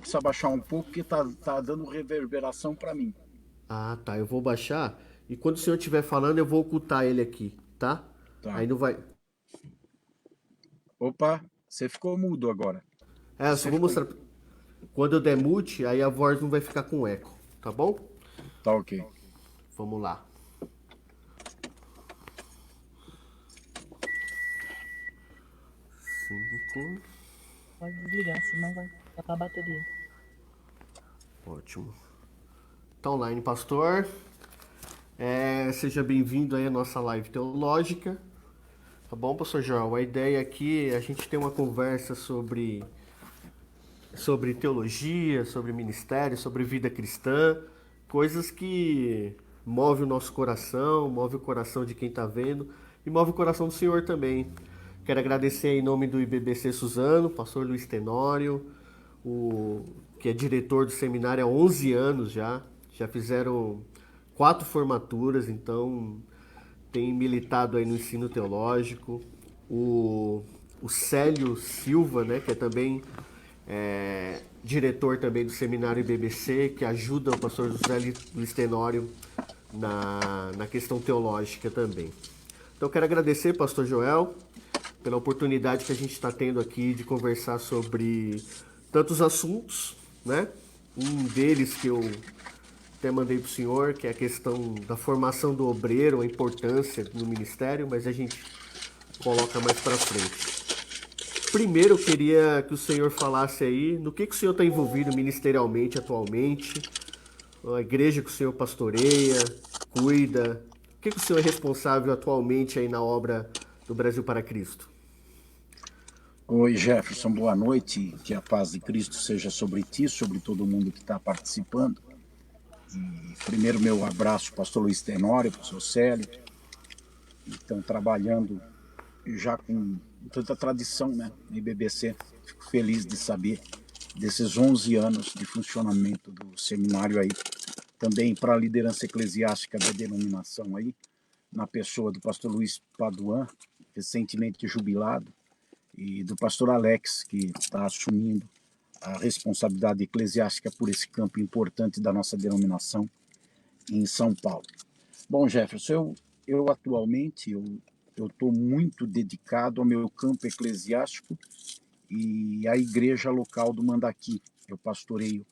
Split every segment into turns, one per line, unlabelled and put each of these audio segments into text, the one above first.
precisa baixar um pouco porque tá dando reverberação para mim.
Ah, tá. Eu vou baixar e quando o senhor estiver falando, eu vou ocultar ele aqui, tá? Aí
Tá.
não vai.
Opa, você ficou mudo agora.
É, eu só
Você
vou
ficou.
mostrar. Quando eu der mute, aí a voz não vai ficar com eco, tá bom?
Tá ok.
Vamos lá. 5.
Pode desligar, senão vai acabar a bateria.
Ótimo. Tá online, pastor. Seja bem-vindo aí à nossa live teológica. Tá bom, pastor João? A ideia aqui é a gente ter uma conversa sobre teologia, sobre ministério, sobre vida cristã, coisas que move o nosso coração, move o coração de quem está vendo e move o coração do Senhor também. Quero agradecer em nome do IBBC Suzano, pastor Luiz Tenório, o, que é diretor do seminário há 11 anos já fizeram 4 formaturas, então tem militado aí no ensino teológico. O, o Célio Silva, né, que é também diretor também do seminário IBBC, que ajuda o pastor José Luiz Tenório na questão teológica também. Então, quero agradecer, pastor Joel, pela oportunidade que a gente está tendo aqui de conversar sobre tantos assuntos, né? Um deles que eu até mandei para o senhor, que é a questão da formação do obreiro, a importância no ministério, mas a gente coloca mais para frente. Primeiro, eu queria que o senhor falasse aí no que o senhor está envolvido ministerialmente atualmente, a igreja que o senhor pastoreia, cuida, o que o senhor é responsável atualmente aí na obra do Brasil para Cristo.
Oi, Jefferson, boa noite. Que a paz de Cristo seja sobre ti, sobre todo mundo que está participando. E primeiro, meu abraço, pastor Luiz Tenório, pastor Célio, que estão trabalhando já com tanta tradição, né, no IBBC. Fico feliz de saber desses 11 anos de funcionamento do seminário aí, também para a liderança eclesiástica da denominação aí, na pessoa do pastor Luiz Paduan, recentemente jubilado, e do pastor Alex, que está assumindo a responsabilidade eclesiástica por esse campo importante da nossa denominação em São Paulo. Bom, Jefferson, eu atualmente eu estou muito dedicado ao meu campo eclesiástico e à igreja local do Mandaqui. Eu pastoreio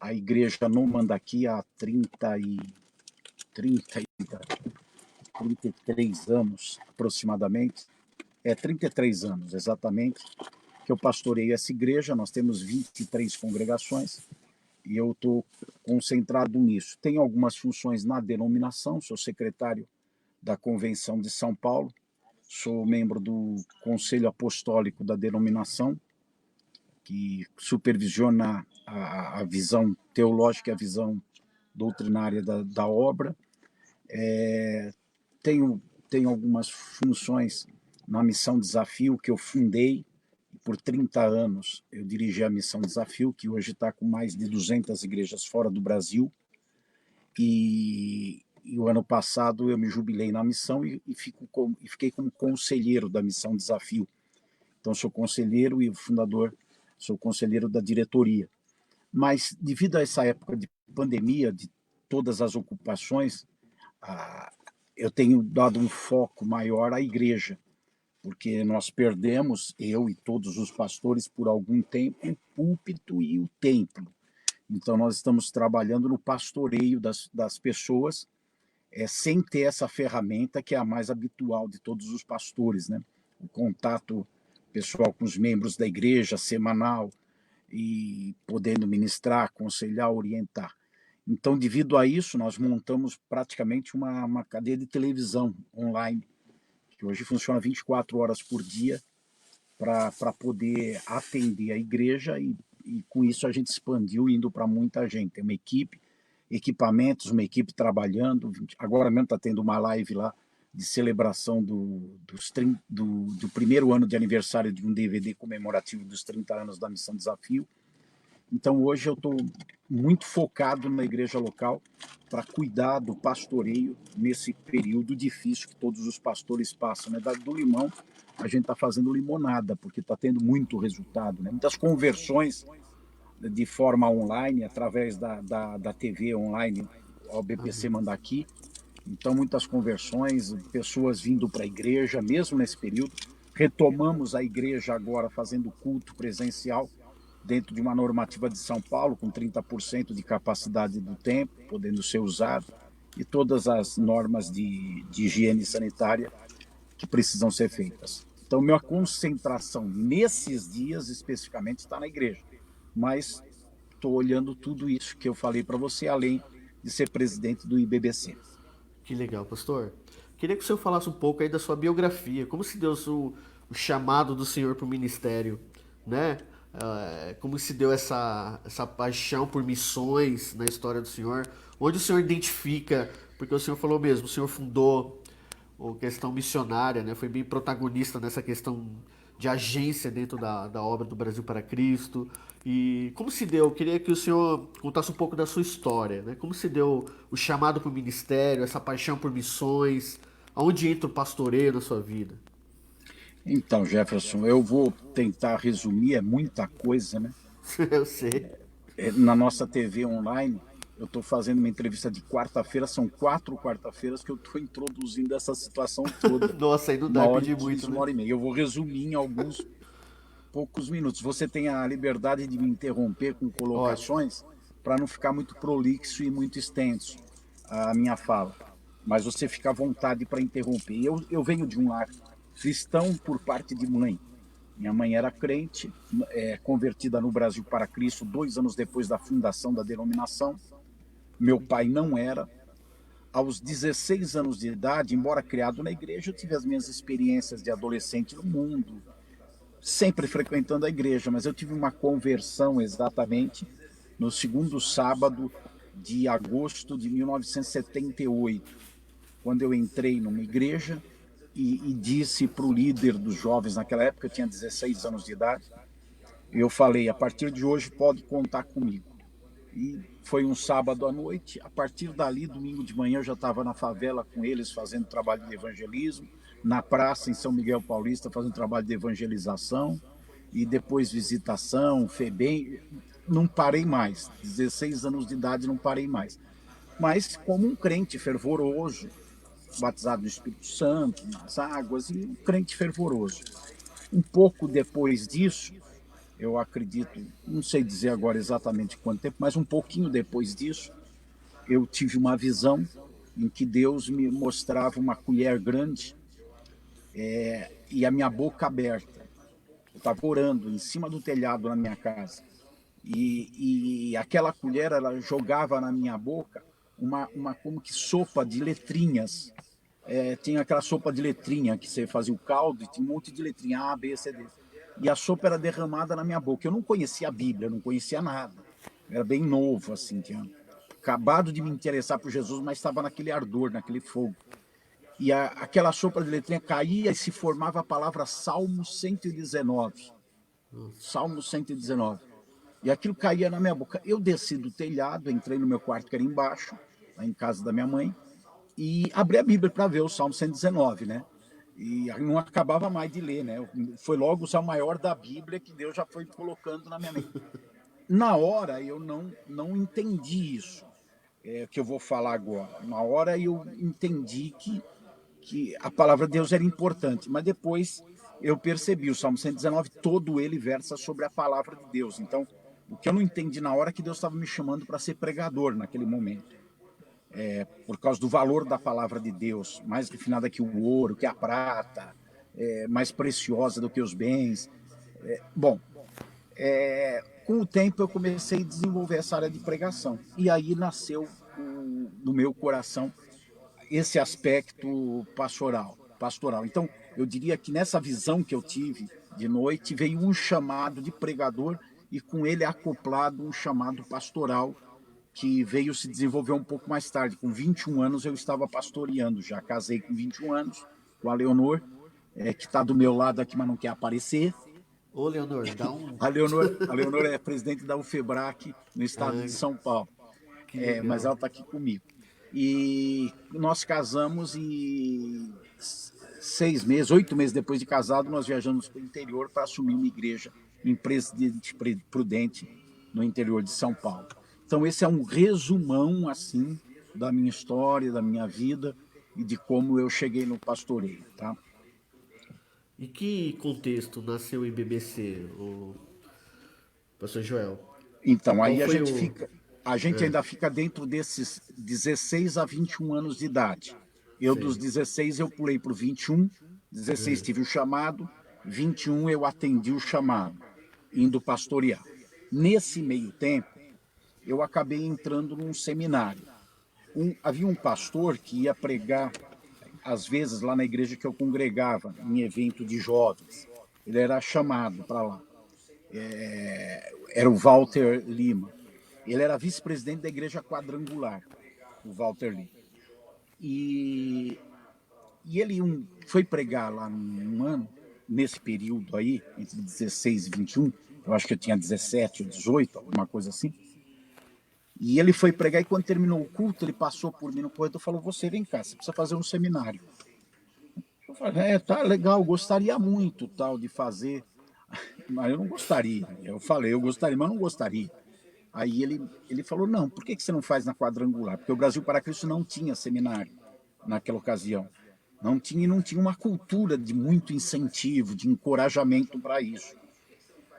a igreja no Mandaqui há 33 anos aproximadamente. 33 anos exatamente que eu pastoreio essa igreja. Nós temos 23 congregações e eu estou concentrado nisso. Tenho algumas funções na denominação, sou secretário da Convenção de São Paulo, sou membro do Conselho Apostólico da denominação, que supervisiona a visão teológica e a visão doutrinária da obra. Tenho, tenho algumas funções na Missão Desafio, que eu fundei. Por 30 anos eu dirigi a Missão Desafio, que hoje está com mais de 200 igrejas fora do Brasil. E o ano passado eu me jubilei na missão e fiquei como conselheiro da Missão Desafio. Então sou conselheiro e fundador, sou conselheiro da diretoria. Mas devido a essa época de pandemia, de todas as ocupações, eu tenho dado um foco maior à igreja, porque nós perdemos, eu e todos os pastores, por algum tempo, o púlpito e o templo. Então nós estamos trabalhando no pastoreio das pessoas, sem ter essa ferramenta que é a mais habitual de todos os pastores, né? O contato pessoal com os membros da igreja, semanal, e podendo ministrar, aconselhar, orientar. Então, devido a isso, nós montamos praticamente uma cadeia de televisão online, que hoje funciona 24 horas por dia, para poder atender a igreja e com isso a gente expandiu indo para muita gente. Tem uma equipe, equipamentos, uma equipe trabalhando. Agora mesmo está tendo uma live lá de celebração do primeiro ano de aniversário de um DVD comemorativo dos 30 anos da Missão Desafio. Então hoje eu estou muito focado na igreja local para cuidar do pastoreio nesse período difícil que todos os pastores passam, né? Do limão a gente está fazendo limonada, porque está tendo muito resultado, né? Muitas conversões de forma online, através da TV online, o BPC
Amém.
manda aqui. Então, muitas conversões, pessoas vindo para a igreja, mesmo nesse período. Retomamos a igreja agora fazendo culto presencial dentro de uma normativa de São Paulo, com 30% de capacidade do templo, podendo ser usado, e todas as normas de higiene sanitária que precisam ser feitas. Então, minha concentração nesses dias especificamente está na igreja, mas estou olhando tudo isso que eu falei para você, além de ser presidente do IBBC.
Que legal, pastor. Queria que o senhor falasse um pouco aí da sua biografia. Como se deu o chamado do senhor para o ministério, né? Como se deu essa paixão por missões na história do senhor? Onde o senhor identifica, porque o senhor falou mesmo, o senhor fundou a questão missionária, né? Foi bem protagonista nessa questão de agência dentro da obra do Brasil para Cristo. E como se deu? Eu queria que o senhor contasse um pouco da sua história, né? Como se deu o chamado para o ministério, essa paixão por missões, aonde entra o pastoreio na sua vida?
Então, Jefferson, eu vou tentar resumir, é muita coisa, né?
Eu sei.
Na nossa TV online, eu estou fazendo uma entrevista de quarta-feira, são 4 quarta-feiras que eu estou introduzindo essa situação toda.
Nossa, aí não dá,
1 hora e
pedir muito,
15,
né?
1 hora e meia. Eu vou resumir em alguns poucos minutos. Você tem a liberdade de me interromper com
Ótimo.
colocações para não ficar muito prolixo e muito extenso a minha fala. Mas você fica à vontade para interromper. Eu venho de um lar cristão por parte de mãe. Minha mãe era crente, convertida no Brasil para Cristo 2 anos depois da fundação da denominação. Meu pai não era. Aos 16 anos de idade, embora criado na igreja, eu tive as minhas experiências de adolescente no mundo, sempre frequentando a igreja, mas eu tive uma conversão exatamente no segundo sábado de agosto de 1978, quando eu entrei numa igreja e disse para o líder dos jovens naquela época, eu tinha 16 anos de idade, eu falei, a partir de hoje pode contar comigo. E foi um sábado à noite, a partir dali, domingo de manhã, eu já estava na favela com eles, fazendo trabalho de evangelismo, na praça em São Miguel Paulista, fazendo trabalho de evangelização, e depois visitação, FEBEM, não parei mais, 16 anos de idade não parei mais. Mas como um crente fervoroso, batizado no Espírito Santo, nas águas, e um crente fervoroso. Um pouco depois disso, eu acredito, não sei dizer agora exatamente quanto tempo, mas um pouquinho depois disso, eu tive uma visão em que Deus me mostrava uma colher grande e a minha boca aberta. Eu estava orando em cima do telhado na minha casa. E aquela colher, ela jogava na minha boca uma como que sopa de letrinhas. Tinha aquela sopa de letrinha que você fazia o caldo e tinha um monte de letrinha, A, B, C, D. E a sopa era derramada na minha boca. Eu não conhecia a Bíblia, eu não conhecia nada. Eu era bem novo, assim, tinha acabado de me interessar por Jesus, mas estava naquele ardor, naquele fogo. E aquela sopa de letrinha caía e se formava a palavra Salmo 119. Salmo 119. E aquilo caía na minha boca. Eu desci do telhado, entrei no meu quarto, que era embaixo, lá em casa da minha mãe, e abri a Bíblia para ver o Salmo 119, né? E não acabava mais de ler, né? Foi logo o salmo maior da Bíblia que Deus já foi colocando na minha mente. Na hora eu não entendi isso, que eu vou falar agora. Na hora eu entendi que a palavra de Deus era importante, mas depois eu percebi, o Salmo 119, todo ele versa sobre a palavra de Deus. Então, o que eu não entendi na hora é que Deus estava me chamando para ser pregador naquele momento. Por causa do valor da palavra de Deus, mais refinada que o ouro, que a prata, mais preciosa do que os bens. Bom, com o tempo eu comecei a desenvolver essa área de pregação. E aí nasceu no meu coração esse aspecto pastoral. Então, eu diria que nessa visão que eu tive de noite, veio um chamado de pregador e com ele acoplado um chamado pastoral que veio se desenvolver um pouco mais tarde. Com 21 anos eu estava pastoreando já. Casei com 21 anos com a Leonor, que está do meu lado aqui, mas não quer aparecer.
Ô, Leonor, dá um.
A Leonor é presidente da UFEBRAC no estado de
Ai,
São Paulo,
que
mas
legal.
ela está aqui comigo. E nós casamos e 6 meses, 8 meses depois de casado, nós viajamos para o interior para assumir uma igreja em Presidente Prudente, no interior de São Paulo. Então esse é um resumão assim da minha história, da minha vida e de como eu cheguei no pastoreio, tá?
E que contexto nasceu o IBBC, o pastor Joel?
Então
Qual
aí
foi o...
a gente
É,
ainda fica dentro desses 16 a 21 anos de idade. Eu dos
sei.
16 eu pulei para o 21, 16 tive o chamado, 21 eu atendi o chamado, indo pastorear. Nesse meio tempo, eu acabei entrando num seminário. Havia um pastor que ia pregar, às vezes, lá na igreja que eu congregava, em evento de jovens. Ele era chamado para lá. Era o Walter Lima. Ele era vice-presidente da igreja quadrangular, o Walter Lima. E ele foi pregar lá num ano, nesse período aí, entre 16 e 21, eu acho que eu tinha 17 ou 18, alguma coisa assim. E ele foi pregar e quando terminou o culto, ele passou por mim no corredor e falou, você vem cá, você precisa fazer um seminário. Eu falei, tá legal, gostaria muito tal de fazer, mas eu não gostaria. Eu falei, eu gostaria, mas não gostaria. Aí ele falou, não, por que você não faz na quadrangular? Porque o Brasil para Cristo não tinha seminário naquela ocasião. Não tinha, e não tinha uma cultura de muito incentivo, de encorajamento para isso.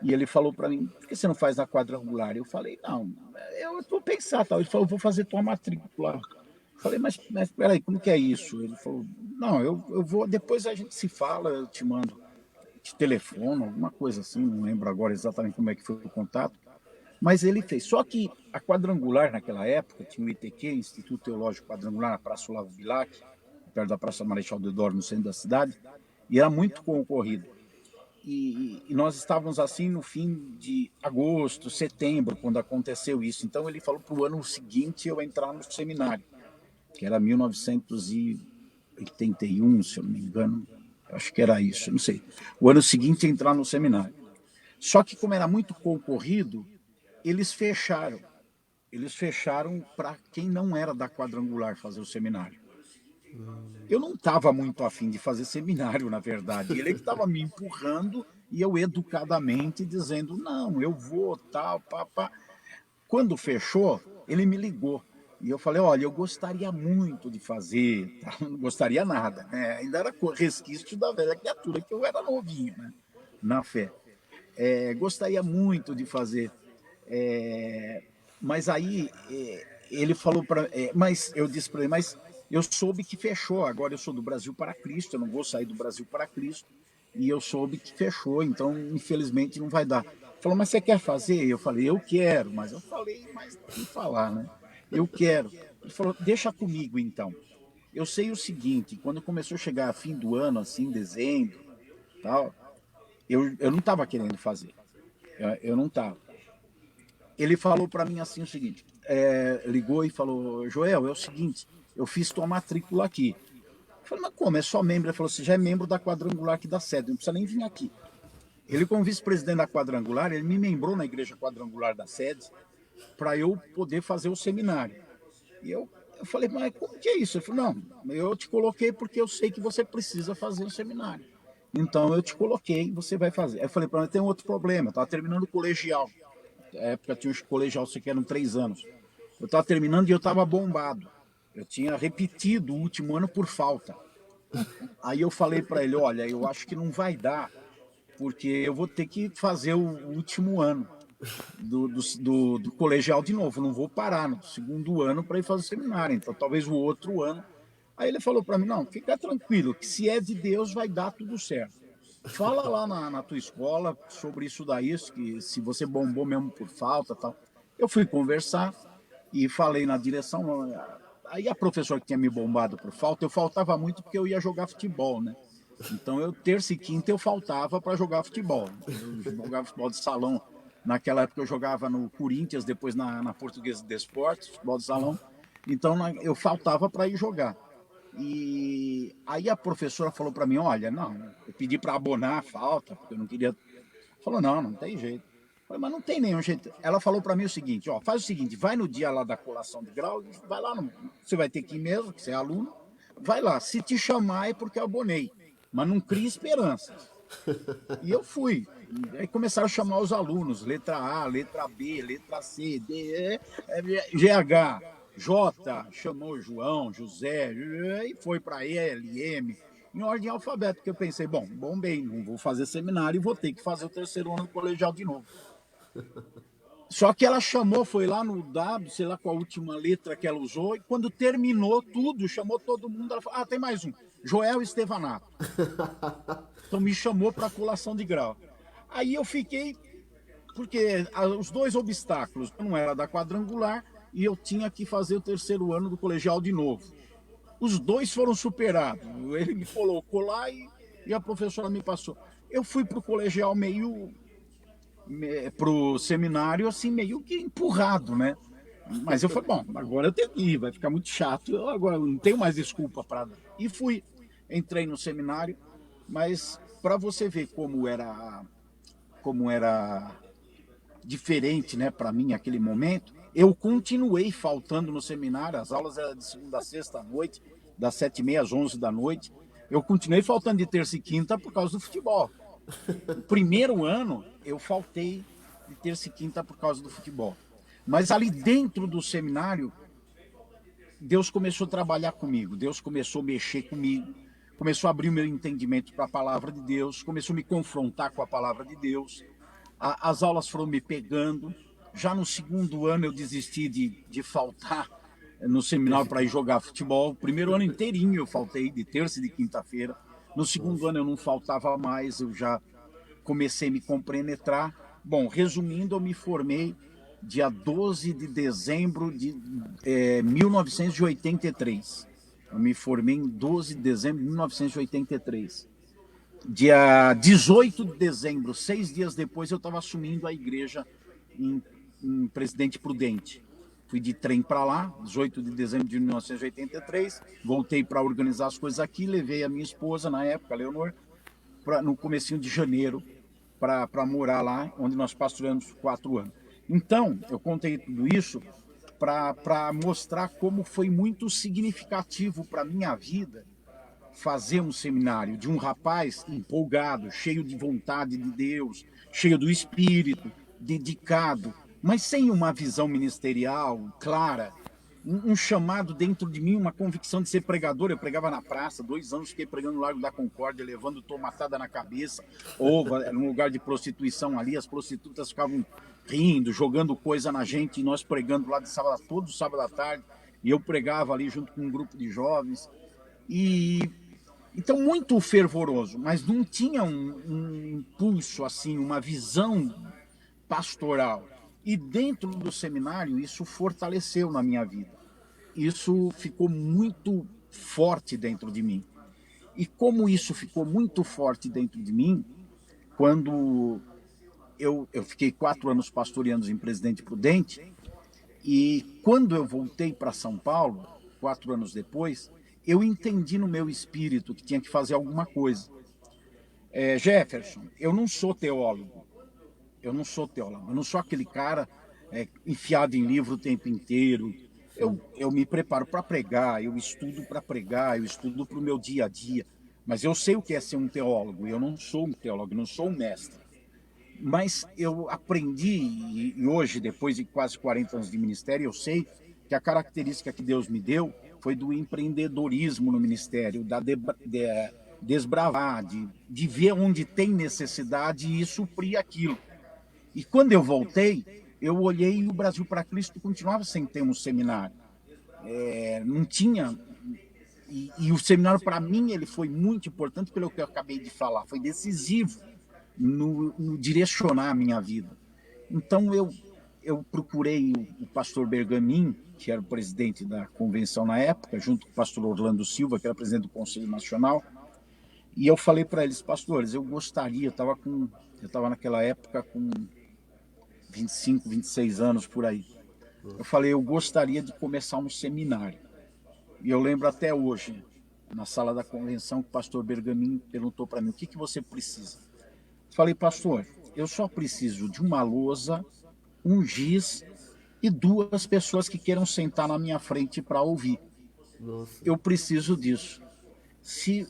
E ele falou para mim, por que você não faz na quadrangular? Eu falei, não, eu vou pensar, tal. Ele falou, vou fazer tua matrícula. Eu falei, mas peraí, como que é isso? Ele falou, não, eu vou, depois a gente se fala, eu te mando, te telefono, alguma coisa assim, não lembro agora exatamente como é que foi o contato. Mas ele fez. Só que a quadrangular, naquela época, tinha o ITQ, Instituto Teológico Quadrangular, na Praça Olavo Bilac, perto da Praça Marechal Deodoro, no centro da cidade, e era muito concorrido. E nós estávamos assim no fim de agosto, setembro, quando aconteceu isso. Então ele falou para o ano seguinte eu entrar no seminário, que era 1981, se eu não me engano. Acho que era isso, não sei. O ano seguinte entrar no seminário. Só que como era muito concorrido, eles fecharam. Eles fecharam para quem não era da quadrangular fazer o seminário. Eu não estava muito afim de fazer seminário, na verdade. Ele é que estava me empurrando e eu educadamente dizendo, não, eu vou, tal, papá. Quando fechou, ele me ligou. E eu falei, olha, eu gostaria muito de fazer, tá? Não gostaria nada, né? Ainda era resquício da velha criatura, que eu era novinho, né? Na fé. Gostaria muito de fazer. Mas aí ele falou para, mas eu disse para ele, mas eu soube que fechou. Agora eu sou do Brasil para Cristo, eu não vou sair do Brasil para Cristo. E eu soube que fechou, então infelizmente não vai dar. Ele falou, mas você quer fazer? Eu falei, eu quero, mas eu falei, mas sem falar, né? Eu quero. Ele falou, deixa comigo então. Eu sei o seguinte, quando começou a chegar a fim do ano, assim, dezembro, tal, eu não estava querendo fazer. Eu não estava. Ele falou para mim assim o seguinte, ligou e falou, Joel, é o seguinte, eu fiz tua matrícula aqui. Eu falei, mas como? É só membro? Ele falou, você já é membro da quadrangular aqui da sede, não precisa nem vir aqui. Ele, como vice-presidente da quadrangular, ele me membrou na igreja quadrangular da sede para eu poder fazer o seminário. E eu falei, mas como que é isso? Ele falou, não, eu te coloquei porque eu sei que você precisa fazer o seminário. Então eu te coloquei, você vai fazer. Aí eu falei, para mim tem um outro problema, eu estava terminando o colegial. Na época tinha o colegial, sei que eram 3 anos. Eu estava terminando e eu estava bombado. Eu tinha repetido o último ano por falta. Aí eu falei para ele, olha, eu acho que não vai dar, porque eu vou ter que fazer o último ano do colegial de novo. Não vou parar no segundo ano para ir fazer o seminário. Então talvez o outro ano. Aí ele falou para mim, não, fica tranquilo, que se é de Deus vai dar tudo certo. Fala lá na tua escola sobre isso daí, que se você bombou mesmo por falta tal. Eu fui conversar e falei na direção. Aí a professora que tinha me bombado por falta, eu faltava muito porque eu ia jogar futebol, né? Então eu terça e quinta eu faltava para jogar futebol. Eu jogava futebol de salão. Naquela época eu jogava no Corinthians, depois na Portuguesa de Esportes, futebol de salão. Então eu faltava para ir jogar. E aí a professora falou para mim, olha, não, eu pedi para abonar a falta, porque eu não queria. Falou, não, não tem jeito. Eu falei, mas não tem nenhum jeito. Ela falou para mim o seguinte, ó, faz o seguinte, vai no dia lá da colação de grau, vai lá, você vai ter que ir mesmo, que você é aluno, vai lá, se te chamar é porque eu abonei, mas não cria esperanças. E eu fui. Aí começaram a chamar os alunos, letra A, letra B, letra C, D, E, GH, J, chamou João, José, e foi para L, M, em ordem alfabética. Eu pensei, bom, bem, não vou fazer seminário e vou ter que fazer o terceiro ano do colegial de novo. Só que ela chamou, foi lá no W, sei lá qual a última letra que ela usou, e quando terminou tudo, chamou todo mundo, ela falou, tem mais um, Joel Estevanato. Então me chamou para a colação de grau. Aí eu fiquei, porque os dois obstáculos, eu não era da quadrangular e eu tinha que fazer o terceiro ano do colegial de novo. Os dois foram superados. Ele me colocou lá e a professora me passou. Eu fui para o colegial para o seminário assim, meio que empurrado, né? Mas eu falei, agora eu tenho que ir, vai ficar muito chato, eu agora não tenho mais desculpa para dar. E fui, entrei no seminário, mas para você ver como era diferente, né, para mim naquele momento, eu continuei faltando no seminário, as aulas eram de segunda a sexta à noite, das 7h30 às 11 da noite, eu continuei faltando de terça e quinta por causa do futebol. No primeiro ano, eu faltei de terça e quinta por causa do futebol. Mas ali dentro do seminário, Deus começou a trabalhar comigo, Deus começou a mexer comigo, começou a abrir o meu entendimento para a palavra de Deus, começou a me confrontar com a palavra de Deus. As aulas foram me pegando. Já no segundo ano eu desisti de faltar no seminário para ir jogar futebol. O primeiro ano inteirinho eu faltei, de terça e de quinta-feira. No segundo ano eu não faltava mais, eu já comecei a me compenetrar. Bom, resumindo, eu me formei dia 12 de dezembro de 1983. Eu me formei em 12 de dezembro de 1983. Dia 18 de dezembro, 6 dias depois, eu estava assumindo a igreja em Presidente Prudente. Fui de trem para lá, 18 de dezembro de 1983, voltei para organizar as coisas aqui, levei a minha esposa, na época, a Leonor, no comecinho de janeiro, para morar lá, onde nós pastoreamos 4 anos. Então, eu contei tudo isso para mostrar como foi muito significativo para a minha vida fazer um seminário de um rapaz empolgado, cheio de vontade de Deus, cheio do Espírito, dedicado, mas sem uma visão ministerial clara, um chamado dentro de mim, uma convicção de ser pregador. Eu pregava na praça, 2 anos fiquei pregando no Largo da Concórdia, levando tomatada na cabeça, era um lugar de prostituição ali, as prostitutas ficavam rindo, jogando coisa na gente, e nós pregando lá de sábado, todo sábado à tarde, e eu pregava ali junto com um grupo de jovens, então muito fervoroso, mas não tinha um impulso assim, uma visão pastoral. E dentro do seminário isso fortaleceu na minha vida. Isso ficou muito forte dentro de mim. E como isso ficou muito forte dentro de mim, quando eu fiquei 4 anos pastoreando em Presidente Prudente, e quando eu voltei para São Paulo, 4 anos depois, eu entendi no meu espírito que tinha que fazer alguma coisa. Jefferson, eu não sou teólogo, eu não sou aquele cara enfiado em livro o tempo inteiro. Eu me preparo para pregar, eu estudo para pregar, eu estudo para o meu dia a dia, mas eu sei o que é ser um teólogo, eu não sou um teólogo, eu não sou um mestre. Mas eu aprendi, e hoje, depois de quase 40 anos de ministério, eu sei que a característica que Deus me deu foi do empreendedorismo no ministério, da desbravar, de ver onde tem necessidade e suprir aquilo. E quando eu voltei, eu olhei e o Brasil para Cristo continuava sem ter um seminário. Não tinha. E o seminário, para mim, ele foi muito importante pelo que eu acabei de falar, foi decisivo no direcionar a minha vida. Então eu procurei o pastor Bergamin, que era o presidente da convenção na época, junto com o pastor Orlando Silva, que era presidente do Conselho Nacional, e eu falei para eles: pastores, eu gostaria, eu estava naquela época com 25, 26 anos por aí. Eu falei, eu gostaria de começar um seminário. E eu lembro até hoje, na sala da convenção, que o pastor Bergamin perguntou para mim: o que você precisa? Eu falei: pastor, eu só preciso de uma lousa, um giz e 2 pessoas que queiram sentar na minha frente para ouvir.
Nossa.
Eu preciso disso.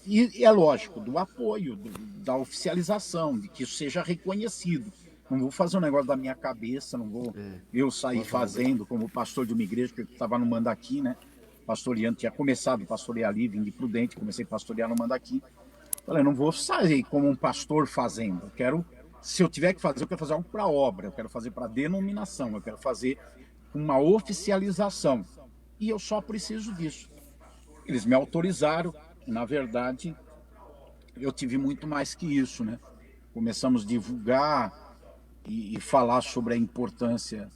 E é lógico, do apoio, da oficialização, de que isso seja reconhecido. Não vou fazer um negócio da minha cabeça, não vou eu sair fazendo como pastor de uma igreja, que eu estava no Mandaqui, né? Pastoreando, tinha começado a pastorear ali, vim de Prudente, comecei a pastorear no Mandaqui. Falei, não vou sair como um pastor fazendo. Eu quero, se eu tiver que fazer, eu quero fazer algo para a obra, eu quero fazer para a denominação, eu quero fazer uma oficialização. E eu só preciso disso. Eles me autorizaram, e, na verdade, eu tive muito mais que isso, né? Começamos a divulgar e falar sobre a importância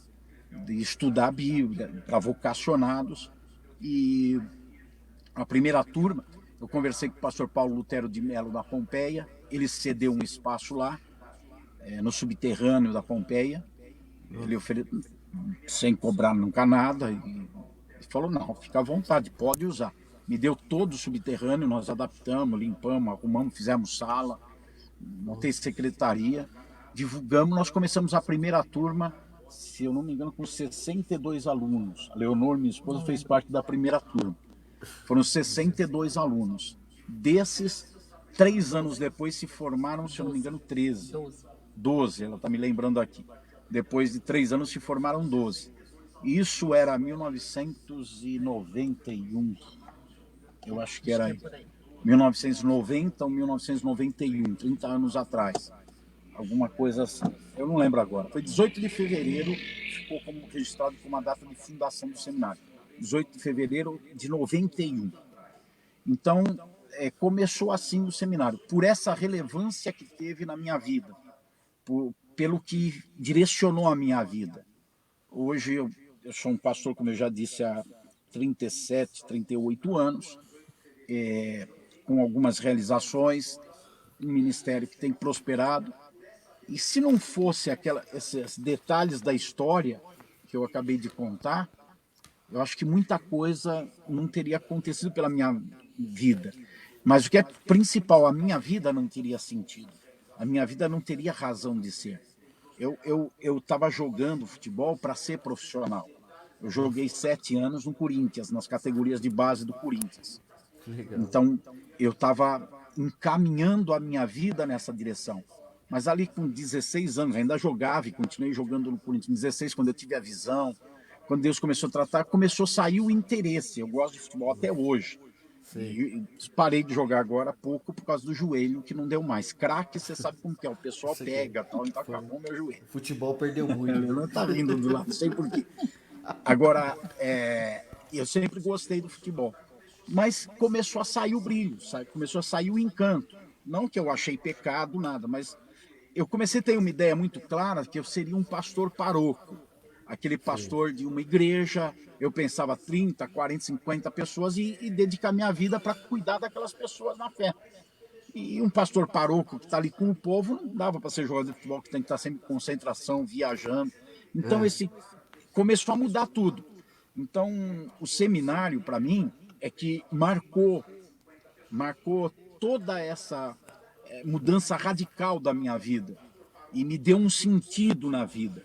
de estudar a Bíblia para vocacionados. E a primeira turma, eu conversei com o pastor Paulo Lutero de Melo da Pompeia, ele cedeu um espaço lá, no subterrâneo da Pompeia, ele ofereceu, sem cobrar nunca nada, e falou, não, fica à vontade, pode usar. Me deu todo o subterrâneo, nós adaptamos, limpamos, arrumamos, fizemos sala, montei secretaria, divulgamos, nós começamos a primeira turma, se eu não me engano, com 62 alunos. A Leonor, minha esposa, fez parte da primeira turma. Foram 62 alunos. Desses, 3 anos depois se formaram, se eu não me engano, 13. 12, ela está me lembrando aqui. Depois de 3 anos se formaram 12. Isso era 1991. Eu acho que era 1990 ou 1991, 30 anos atrás. Alguma coisa assim. Eu não lembro agora. Foi 18 de fevereiro, ficou como registrado como a data de fundação do seminário. 18 de fevereiro de 91. Então, começou assim o seminário, por essa relevância que teve na minha vida, pelo que direcionou a minha vida. Hoje eu sou um pastor, como eu já disse, há 37, 38 anos, com algumas realizações, um ministério que tem prosperado. E se não fosse esses detalhes da história que eu acabei de contar, eu acho que muita coisa não teria acontecido pela minha vida. Mas o que é principal, a minha vida não teria sentido. A minha vida não teria razão de ser. Eu estava jogando futebol para ser profissional. Eu joguei 7 anos no Corinthians, nas categorias de base do Corinthians.
Legal.
Então, eu estava encaminhando a minha vida nessa direção. Mas ali com 16 anos, ainda jogava e continuei jogando no Corinthians. Com 16, quando eu tive a visão, quando Deus começou a tratar, começou a sair o interesse. Eu gosto de futebol até hoje. E parei de jogar agora há pouco por causa do joelho, que não deu mais. Craque, você sabe como que é, o pessoal pega, tal, então acabou meu joelho.
O futebol perdeu muito.
Não tá rindo do lado, não sei por quê. Agora, eu sempre gostei do futebol. Mas começou a sair o brilho, começou a sair o encanto. Não que eu achei pecado, nada, mas eu comecei a ter uma ideia muito clara que eu seria um pastor paroco. Aquele pastor de uma igreja, eu pensava 30, 40, 50 pessoas e dedicar minha vida para cuidar daquelas pessoas na fé. E um pastor paroco que está ali com o povo, não dava para ser jogador de futebol, que tem que estar sempre em concentração, viajando. Então, esse começou a mudar tudo. Então, o seminário, para mim, é que marcou toda essa mudança radical da minha vida e me deu um sentido na vida.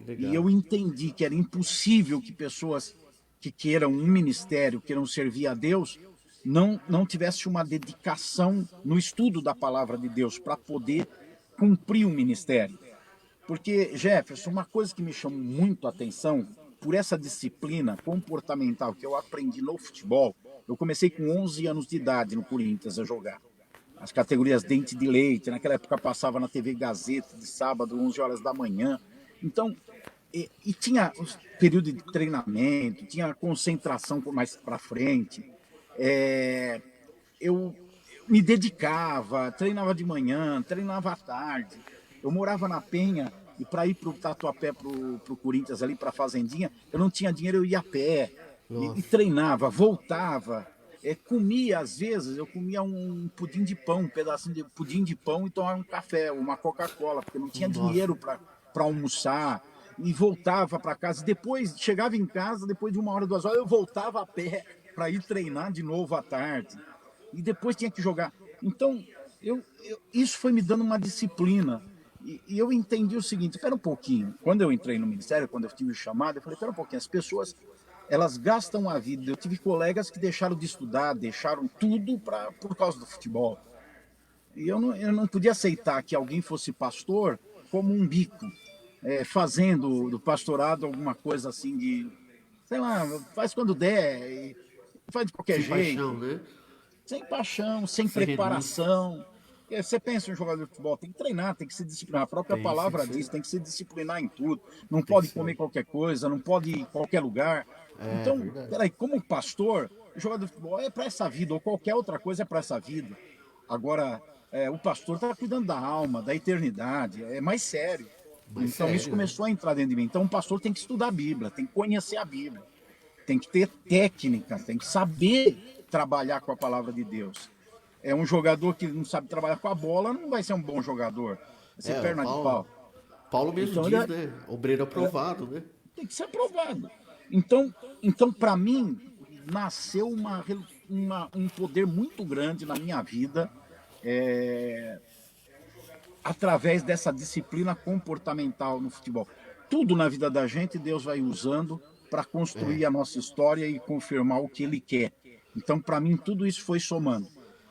E eu entendi que era impossível que pessoas que queiram um ministério, queiram servir a Deus, não tivesse uma dedicação no estudo da palavra de Deus para poder cumprir um ministério. Porque, Jefferson, uma coisa que me chamou muito a atenção, por essa disciplina comportamental que eu aprendi no futebol, eu comecei com 11 anos de idade no Corinthians a jogar. As categorias dente de leite, naquela época passava na TV Gazeta de sábado, 11 horas da manhã. Então, e tinha os período de treinamento, tinha concentração mais para frente. Eu me dedicava, treinava de manhã, treinava à tarde. Eu morava na Penha e para ir para o Tatuapé, para o Corinthians, ali para a Fazendinha, eu não tinha dinheiro, eu ia a pé. E treinava, voltava. Comia, às vezes, eu comia um pudim de pão, um pedacinho de pudim de pão e tomava um café, uma Coca-Cola, porque não tinha dinheiro para almoçar. E voltava para casa. Depois, chegava em casa, depois de 1 hora, 2 horas, eu voltava a pé para ir treinar de novo à tarde. E depois tinha que jogar. Então, isso foi me dando uma disciplina. E eu entendi o seguinte, espera um pouquinho. Quando eu entrei no ministério, quando eu tive o chamado, eu falei, espera um pouquinho, as pessoas elas gastam a vida. Eu tive colegas que deixaram de estudar, deixaram tudo por causa do futebol. E eu não podia aceitar que alguém fosse pastor como um bico, fazendo do pastorado alguma coisa assim de, sei lá, faz quando der, e faz de qualquer
Sem paixão,
jeito,
né?
sem paixão, sem
Sem renúncia.
preparação. Você pensa em um jogador de futebol, tem que treinar, tem que se disciplinar. A própria
Tem que
palavra
ser.
diz, tem que se disciplinar em tudo. Não
Tem que
pode
ser.
comer qualquer coisa, não pode ir em qualquer lugar.
É
Então,
verdade.
peraí, como pastor, o jogador de futebol é para essa vida, ou qualquer outra coisa é para essa vida. Agora, o pastor está cuidando da alma, da eternidade, é mais sério.
Mas
Então, isso
sério, né?
começou a entrar dentro de mim. Então, o pastor tem que estudar a Bíblia, tem que conhecer a Bíblia, tem que ter técnica, tem que saber trabalhar com a palavra de Deus. É um jogador que não sabe trabalhar com a bola, não vai ser um bom jogador. Vai ser
O
perna de
Paulo,
pau.
Paulo mesmo
Então ele
diz, né? Obreiro aprovado, né?
tem que ser aprovado. Então para mim, nasceu um poder muito grande na minha vida, é, através dessa disciplina comportamental no futebol. Tudo na vida da gente, Deus vai usando para
É.
construir a nossa história e confirmar o que Ele quer. Então, para mim, tudo isso foi somando.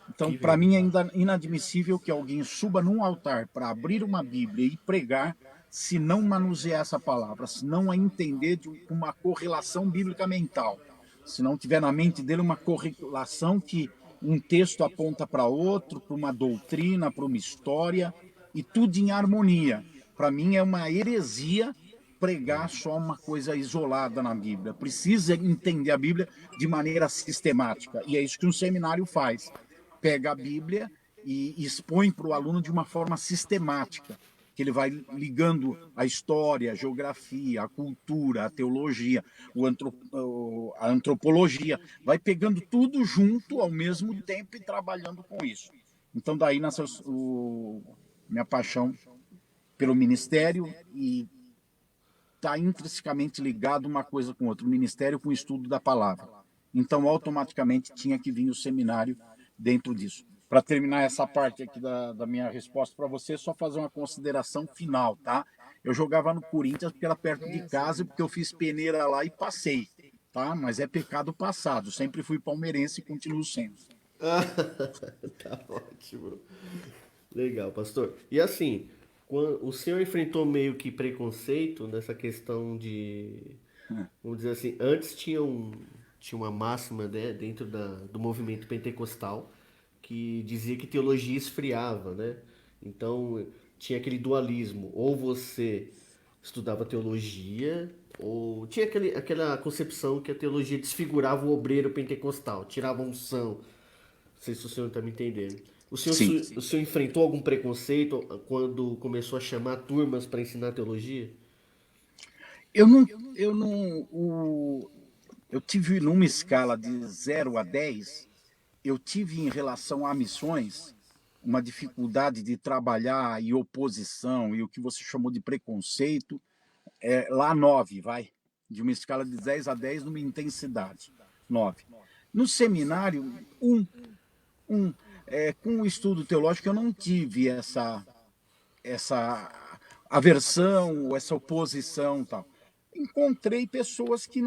Então,
Que
para
vem.
mim, é ainda inadmissível que alguém suba num altar para abrir uma Bíblia e pregar se não manusear essa palavra, se não a entender de uma correlação bíblica mental, se não tiver na mente dele uma correlação que um texto aponta para outro, para uma doutrina, para uma história, e tudo em harmonia. Para mim é uma heresia pregar só uma coisa isolada na Bíblia. Precisa entender a Bíblia de maneira sistemática. E é isso que um seminário faz. Pega a Bíblia e expõe para o aluno de uma forma sistemática, que ele vai ligando a história, a geografia, a cultura, a teologia, a antropologia, vai pegando tudo junto ao mesmo tempo e trabalhando com isso. Então daí nasceu minha paixão pelo ministério e está intrinsecamente ligado uma coisa com outra, o ministério com o estudo da palavra. Então, automaticamente, tinha que vir o seminário dentro disso. Para terminar essa parte aqui da minha resposta para você, só fazer uma consideração final, tá? Eu jogava no Corinthians porque era perto de casa, porque eu fiz peneira lá e passei, tá? Mas é pecado passado. Sempre fui palmeirense e continuo sendo.
Tá ótimo. Legal, pastor. E assim, quando o senhor enfrentou meio que preconceito nessa questão de, vamos dizer assim, antes tinha uma máxima, né, dentro do movimento pentecostal que dizia que teologia esfriava, né? Então tinha aquele dualismo, ou você estudava teologia, ou tinha aquela concepção que a teologia desfigurava o obreiro pentecostal, tirava a unção. Não sei se o senhor está me entendendo.
Sim.
O senhor enfrentou algum preconceito quando começou a chamar turmas para ensinar teologia?
Eu tive numa escala de 0 a 10, eu tive em relação a missões uma dificuldade de trabalhar e oposição e o que você chamou de preconceito, lá 9, vai, de uma escala de 10 a 10 numa intensidade, 9. No seminário, com o estudo teológico eu não tive essa aversão, essa oposição tal. Encontrei pessoas que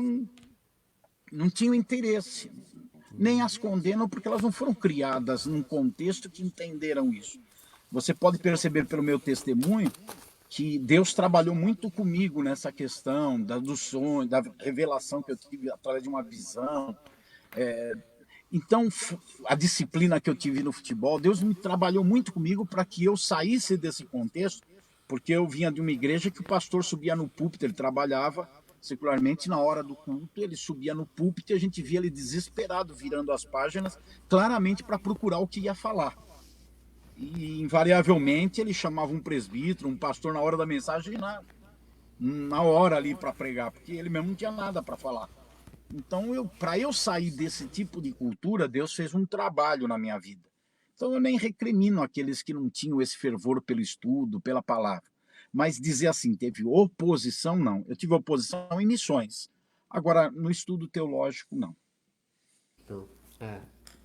não tinham interesse, nem as condenam porque elas não foram criadas num contexto que entenderam isso. Você pode perceber pelo meu testemunho que Deus trabalhou muito comigo nessa questão do sonho, da revelação que eu tive através de uma visão. Então, a disciplina que eu tive no futebol, Deus me trabalhou muito comigo para que eu saísse desse contexto, porque eu vinha de uma igreja que o pastor subia no púlpito, ele trabalhava secularmente na hora do culto, ele subia no púlpito e a gente via ele desesperado, virando as páginas, claramente para procurar o que ia falar. E, invariavelmente, ele chamava um presbítero, um pastor na hora da mensagem, na hora ali para pregar, porque ele mesmo não tinha nada para falar. Então, para eu sair desse tipo de cultura, Deus fez um trabalho na minha vida. Então, eu nem recrimino aqueles que não tinham esse fervor pelo estudo, pela palavra. Mas dizer assim, teve oposição, não. Eu tive oposição em missões. Agora, no estudo teológico, não.
Então,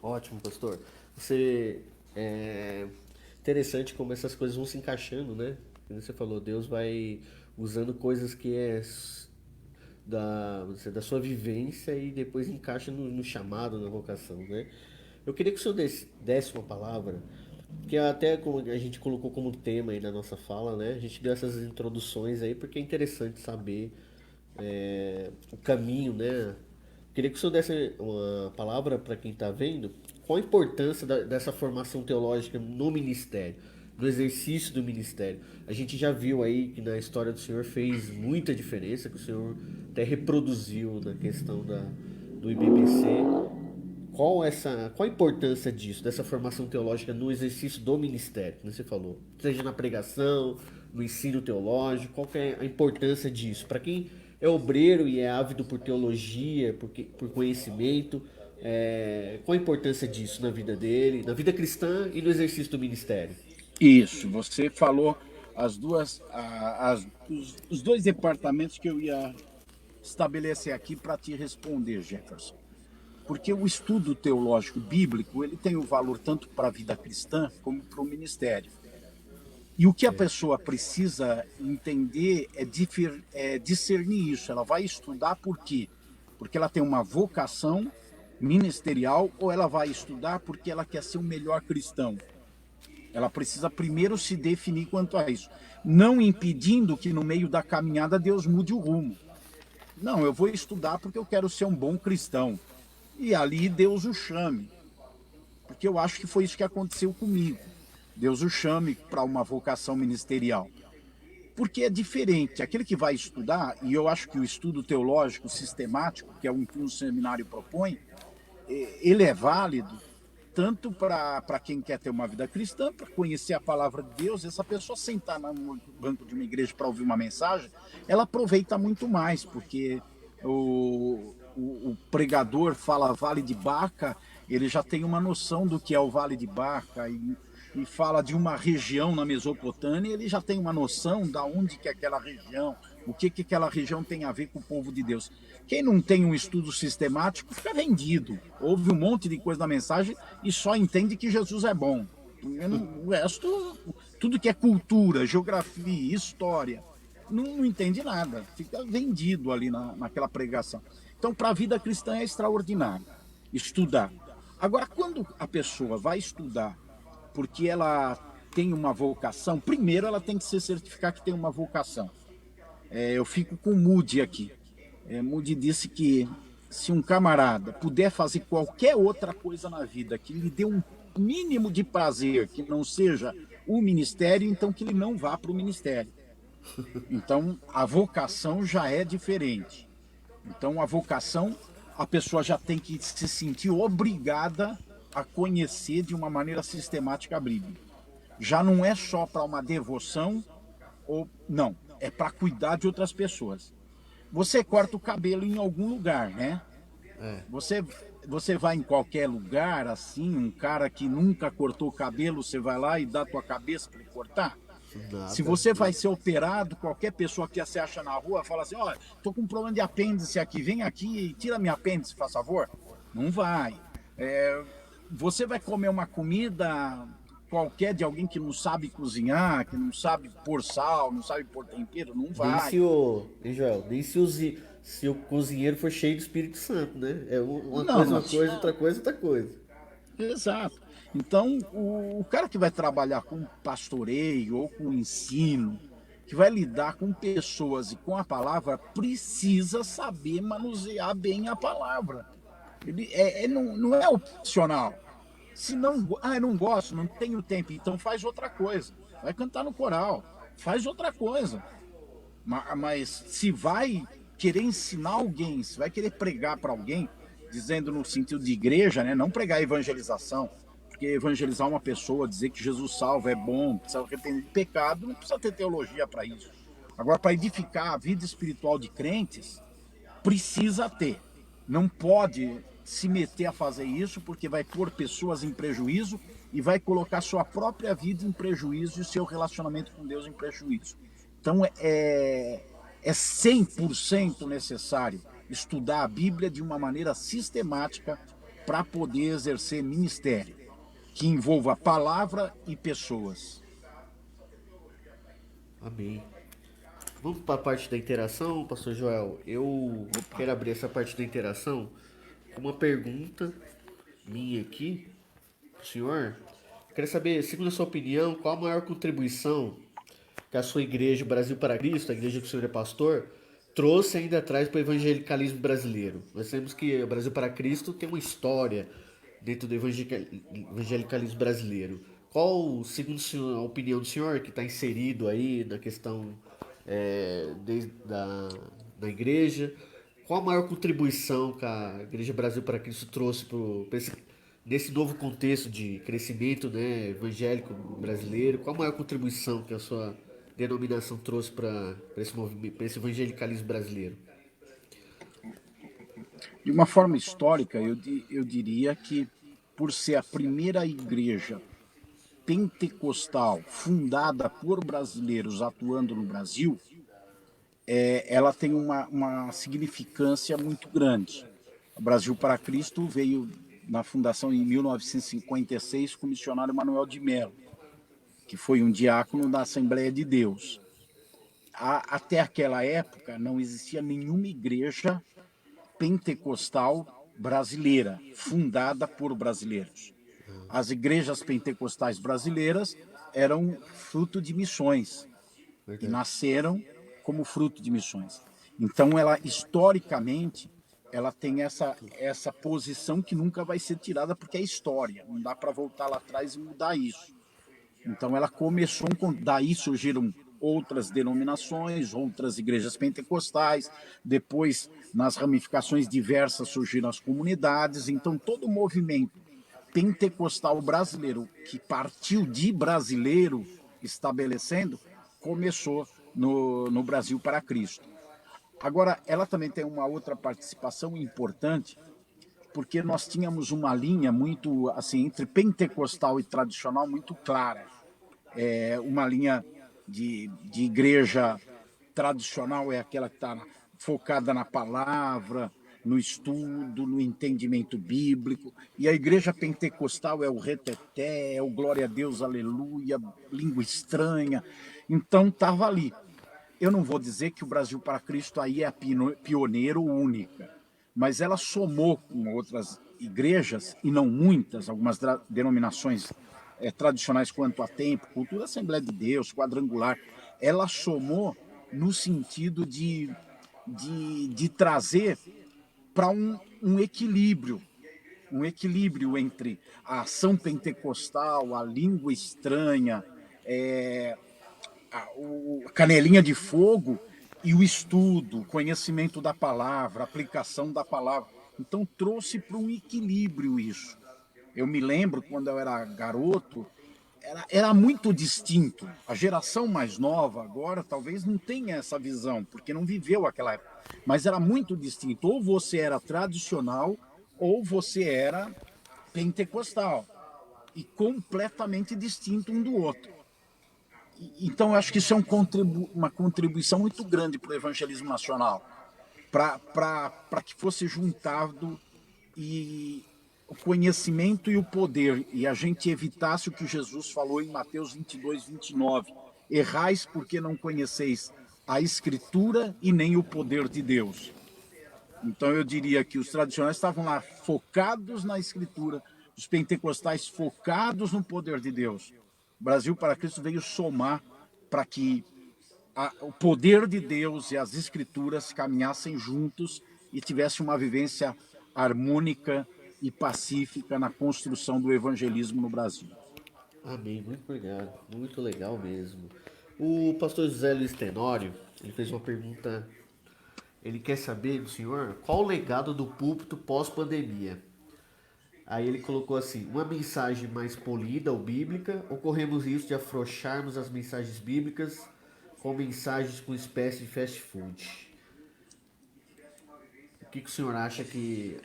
ótimo, pastor. Você é interessante como essas coisas vão se encaixando, né? Como você falou, Deus vai usando coisas que da sua vivência e depois encaixa no chamado, na vocação, né? Eu queria que o senhor desse uma palavra, que até como a gente colocou como tema aí na nossa fala, né? A gente deu essas introduções aí porque é interessante saber o caminho, né? Queria que o senhor desse uma palavra para quem está vendo, qual a importância dessa formação teológica no ministério, no exercício do ministério. A gente já viu aí que na história do senhor fez muita diferença, que o senhor até reproduziu na questão do IBBC. Qual a importância disso, dessa formação teológica no exercício do ministério, como você falou? Seja na pregação, no ensino teológico, qual que é a importância disso? Para quem é obreiro e é ávido por teologia, por conhecimento, qual a importância disso na vida dele, na vida cristã e no exercício do ministério?
Isso, você falou os dois departamentos que eu ia estabelecer aqui para te responder, Jefferson. Porque o estudo teológico bíblico ele tem o valor tanto para a vida cristã como para o ministério. E o que a pessoa precisa entender é discernir isso. Ela vai estudar por quê? Porque ela tem uma vocação ministerial ou ela vai estudar porque ela quer ser um melhor cristão? Ela precisa primeiro se definir quanto a isso. Não impedindo que no meio da caminhada Deus mude o rumo. Não, eu vou estudar porque eu quero ser um bom cristão. E ali Deus o chame. Porque eu acho que foi isso que aconteceu comigo. Deus o chame para uma vocação ministerial. Porque é diferente. Aquele que vai estudar, e eu acho que o estudo teológico sistemático, que é o que um seminário propõe, ele é válido tanto para quem quer ter uma vida cristã, para conhecer a palavra de Deus. Essa pessoa sentar no banco de uma igreja para ouvir uma mensagem, ela aproveita muito mais, porque o pregador fala Vale de Baca, ele já tem uma noção do que é o Vale de Baca, e fala de uma região na Mesopotâmia, ele já tem uma noção de onde que é aquela região, o que aquela região tem a ver com o povo de Deus. Quem não tem um estudo sistemático fica vendido, ouve um monte de coisa da mensagem e só entende que Jesus é bom. O resto, tudo que é cultura, geografia, história, não entende nada, fica vendido ali naquela pregação. Então, para a vida cristã é extraordinário estudar. Agora, quando a pessoa vai estudar porque ela tem uma vocação, primeiro ela tem que se certificar que tem uma vocação. Eu fico com o Moody aqui. Moody disse que se um camarada puder fazer qualquer outra coisa na vida que lhe dê um mínimo de prazer, que não seja o ministério, então que ele não vá para o ministério. Então, a vocação já é diferente. Então, a vocação, a pessoa já tem que se sentir obrigada a conhecer de uma maneira sistemática a Bíblia. Já não é só para uma devoção, ou não, é para cuidar de outras pessoas. Você corta o cabelo em algum lugar, né? Você vai em qualquer lugar, assim, um cara que nunca cortou o cabelo, você vai lá e dá a tua cabeça para ele cortar?
Nada.
Se você vai ser operado, qualquer pessoa que você acha na rua fala assim, olha, tô com um problema de apêndice aqui, vem aqui e tira minha apêndice, faz favor. Não vai. Você vai comer uma comida qualquer de alguém que não sabe cozinhar, que não sabe pôr sal, não sabe pôr tempero, não vai.
Nem se o cozinheiro for cheio do Espírito Santo, né? Uma
Não,
coisa,
não.
uma coisa, outra coisa, outra coisa.
Exato. Então, o cara que vai trabalhar com pastoreio ou com ensino, que vai lidar com pessoas e com a palavra, precisa saber manusear bem a palavra. Não é opcional. Se não, eu não gosto, não tenho tempo, então faz outra coisa. Vai cantar no coral, faz outra coisa. Mas se vai querer ensinar alguém, se vai querer pregar para alguém, dizendo no sentido de igreja, né? Não pregar evangelização, porque evangelizar uma pessoa, dizer que Jesus salva é bom, precisa arrepender de pecado, não precisa ter teologia para isso. Agora, para edificar a vida espiritual de crentes, precisa ter. Não pode se meter a fazer isso, porque vai pôr pessoas em prejuízo e vai colocar sua própria vida em prejuízo e seu relacionamento com Deus em prejuízo. Então, é 100% necessário estudar a Bíblia de uma maneira sistemática para poder exercer ministério, que envolva palavra e pessoas.
Amém. Vamos para a parte da interação, pastor Joel. Eu quero abrir essa parte da interação com uma pergunta minha aqui para o senhor. Eu quero saber, segundo a sua opinião, qual a maior contribuição que a sua igreja, o Brasil para Cristo, a igreja que o senhor é pastor, trouxe e ainda traz para o evangelicalismo brasileiro? Nós sabemos que o Brasil para Cristo tem uma história dentro do evangelicalismo brasileiro. Qual, segundo a opinião do senhor, que está inserido aí na questão da igreja, qual a maior contribuição que a Igreja Brasil para Cristo trouxe nesse novo contexto de crescimento, né, evangélico brasileiro? Qual a maior contribuição que a sua denominação trouxe para esse movimento, para esse evangelicalismo brasileiro?
De uma forma histórica, eu diria que, por ser a primeira igreja pentecostal fundada por brasileiros atuando no Brasil, ela tem uma significância muito grande. O Brasil para Cristo veio na fundação em 1956 com o missionário Manuel de Mello, que foi um diácono da Assembleia de Deus. Até aquela época não existia nenhuma igreja pentecostal brasileira, fundada por brasileiros. As igrejas pentecostais brasileiras eram fruto de missões e nasceram como fruto de missões. Então, ela historicamente, ela tem essa posição que nunca vai ser tirada porque é história. Não dá para voltar lá atrás e mudar isso. Então, ela começou, daí surgiram outras denominações, outras igrejas pentecostais, depois, nas ramificações diversas, surgiram as comunidades. Então, todo o movimento pentecostal brasileiro, que partiu de brasileiro estabelecendo, começou no Brasil para Cristo. Agora, ela também tem uma outra participação importante, porque nós tínhamos uma linha muito, assim, entre pentecostal e tradicional muito clara. Uma linha de igreja tradicional é aquela que está focada na palavra, no estudo, no entendimento bíblico. E a igreja pentecostal é o reteté, é o glória a Deus, aleluia, língua estranha. Então, estava ali. Eu não vou dizer que o Brasil para Cristo aí é a pioneira ou única, mas ela somou com outras igrejas, e não muitas, algumas denominações tradicionais quanto a tempo, cultura Assembleia de Deus, quadrangular, ela somou no sentido de trazer para um equilíbrio entre a ação pentecostal, a língua estranha, a canelinha de fogo e o estudo, o conhecimento da palavra, a aplicação da palavra. Então trouxe para um equilíbrio isso. Eu me lembro quando eu era garoto, era muito distinto. A geração mais nova agora talvez não tenha essa visão, porque não viveu aquela época. Mas era muito distinto. Ou você era tradicional, ou você era pentecostal. E completamente distinto um do outro. Então, eu acho que isso é uma contribuição muito grande para o evangelismo nacional, para que fosse juntado e o conhecimento e o poder, e a gente evitasse o que Jesus falou em Mateus 22, 29. Errais porque não conheceis a Escritura e nem o poder de Deus. Então, eu diria que os tradicionais estavam lá focados na Escritura, os pentecostais focados no poder de Deus. O Brasil para Cristo veio somar para que o poder de Deus e as Escrituras caminhassem juntos e tivesse uma vivência harmônica e pacífica na construção do evangelismo no Brasil.
Amém, muito obrigado, muito legal mesmo. O pastor José Luiz Tenório, ele fez uma pergunta, ele quer saber do senhor qual o legado do púlpito pós-pandemia. Aí ele colocou assim, uma mensagem mais polida ou bíblica, ou corremos risco de afrouxarmos as mensagens bíblicas com mensagens com espécie de fast food? O que o senhor acha que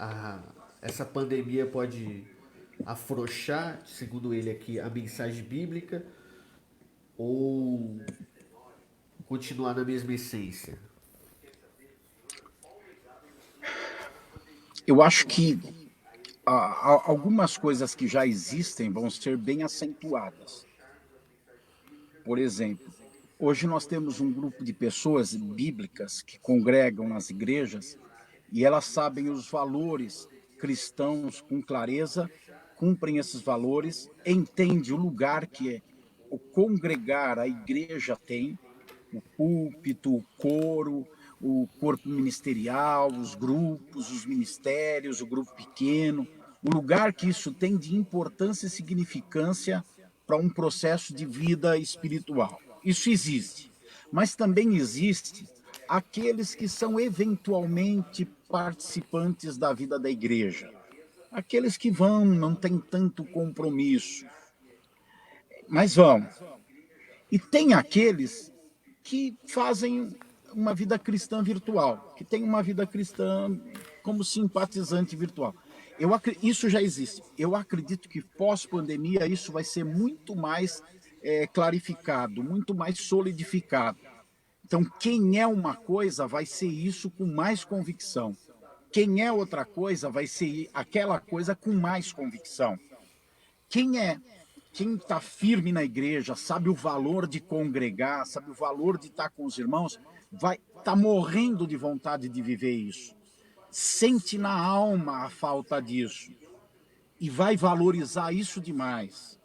essa pandemia pode afrouxar, segundo ele aqui, a mensagem bíblica, ou continuar na mesma essência?
Eu acho que algumas coisas que já existem vão ser bem acentuadas. Por exemplo, Hoje nós temos um grupo de pessoas bíblicas que congregam nas igrejas e elas sabem os valores cristãos com clareza, cumprem esses valores, entendem o lugar que o congregar, a igreja tem, o púlpito, o coro, o corpo ministerial, os grupos, os ministérios, o grupo pequeno, o lugar que isso tem de importância e significância para um processo de vida espiritual. Isso existe. Mas também existe aqueles que são eventualmente participantes da vida da igreja. Aqueles que vão, não têm tanto compromisso, mas vão. E tem aqueles que fazem uma vida cristã virtual, que tem uma vida cristã como simpatizante virtual. Isso já existe. Eu acredito que pós-pandemia isso vai ser muito mais clarificado, muito mais solidificado. Então, quem é uma coisa vai ser isso com mais convicção. Quem é outra coisa vai ser aquela coisa com mais convicção. Quem está firme na igreja, sabe o valor de congregar, sabe o valor de estar com os irmãos, vai estar morrendo de vontade de viver isso. Sente na alma a falta disso e vai valorizar isso demais.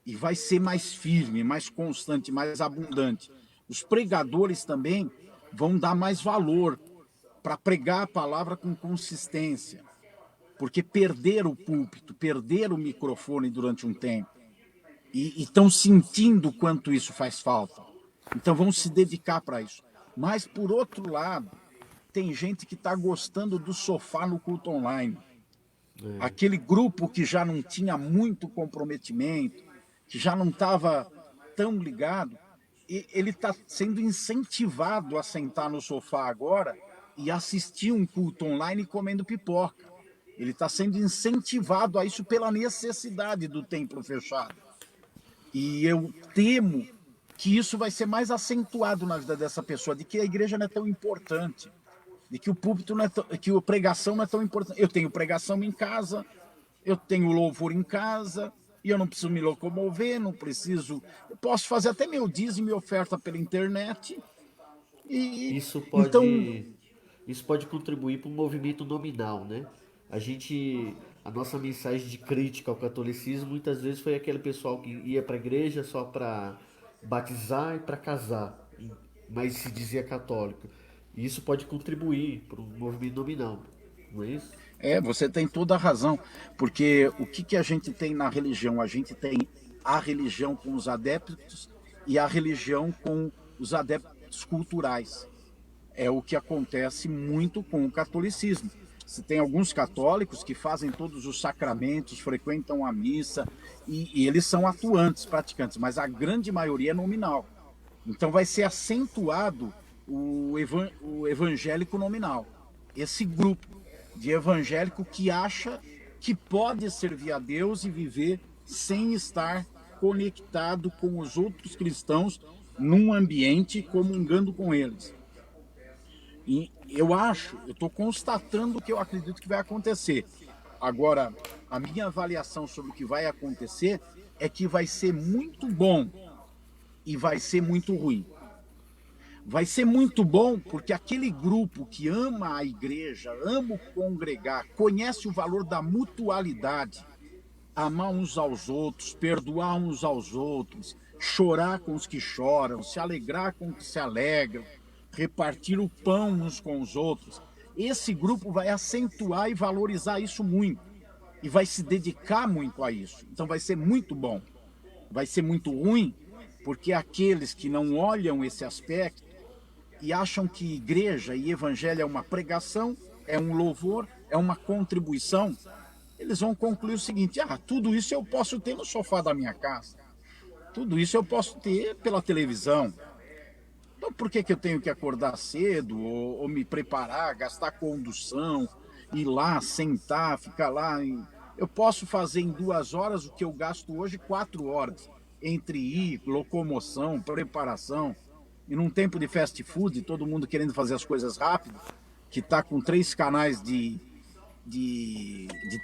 E vai ser mais firme, mais constante, mais abundante. Os pregadores também vão dar mais valor para pregar a palavra com consistência, porque perderam o púlpito, perderam o microfone durante um tempo e estão sentindo quanto isso faz falta. Então vão se dedicar para isso. Mas, por outro lado, tem gente que está gostando do sofá no culto online. Aquele grupo que já não tinha muito comprometimento, que já não estava tão ligado, ele está sendo incentivado a sentar no sofá agora e assistir um culto online comendo pipoca. Ele está sendo incentivado a isso pela necessidade do templo fechado. E eu temo que isso vai ser mais acentuado na vida dessa pessoa, de que a igreja não é tão importante, de que o púlpito não é tão, que a pregação não é tão importante. Eu tenho pregação em casa, eu tenho louvor em casa, e eu não preciso me locomover, não preciso... Eu posso fazer até meu dízimo e oferta pela internet. E
Isso
então,
pode contribuir para um movimento nominal, né? A nossa mensagem de crítica ao catolicismo muitas vezes foi aquele pessoal que ia para a igreja só para batizar e para casar, mas se dizia católico. E isso pode contribuir para um movimento nominal, não é isso?
você tem toda a razão, porque o que a gente tem na religião? A gente tem a religião com os adeptos e a religião com os adeptos culturais. É o que acontece muito com o catolicismo. Você tem alguns católicos que fazem todos os sacramentos, frequentam a missa, e eles são atuantes, praticantes, mas a grande maioria é nominal. Então vai ser acentuado o evangélico nominal. Esse grupo de evangélico que acha que pode servir a Deus e viver sem estar conectado com os outros cristãos num ambiente comungando com eles. E eu estou constatando o que eu acredito que vai acontecer. Agora, a minha avaliação sobre o que vai acontecer é que vai ser muito bom e vai ser muito ruim. Vai ser muito bom porque aquele grupo que ama a igreja, ama congregar, conhece o valor da mutualidade, amar uns aos outros, perdoar uns aos outros, chorar com os que choram, se alegrar com os que se alegram, repartir o pão uns com os outros. Esse grupo vai acentuar e valorizar isso muito e vai se dedicar muito a isso. Então vai ser muito bom. Vai ser muito ruim porque aqueles que não olham esse aspecto e acham que igreja e evangelho é uma pregação, é um louvor, é uma contribuição, eles vão concluir o seguinte: tudo isso eu posso ter no sofá da minha casa, tudo isso eu posso ter pela televisão. Então por que eu tenho que acordar cedo ou me preparar, gastar condução, ir lá, sentar, ficar lá? Eu posso fazer em 2 horas o que eu gasto hoje 4 horas, entre ir, locomoção, preparação. E num tempo de fast food, todo mundo querendo fazer as coisas rápido, que está com 3 canais de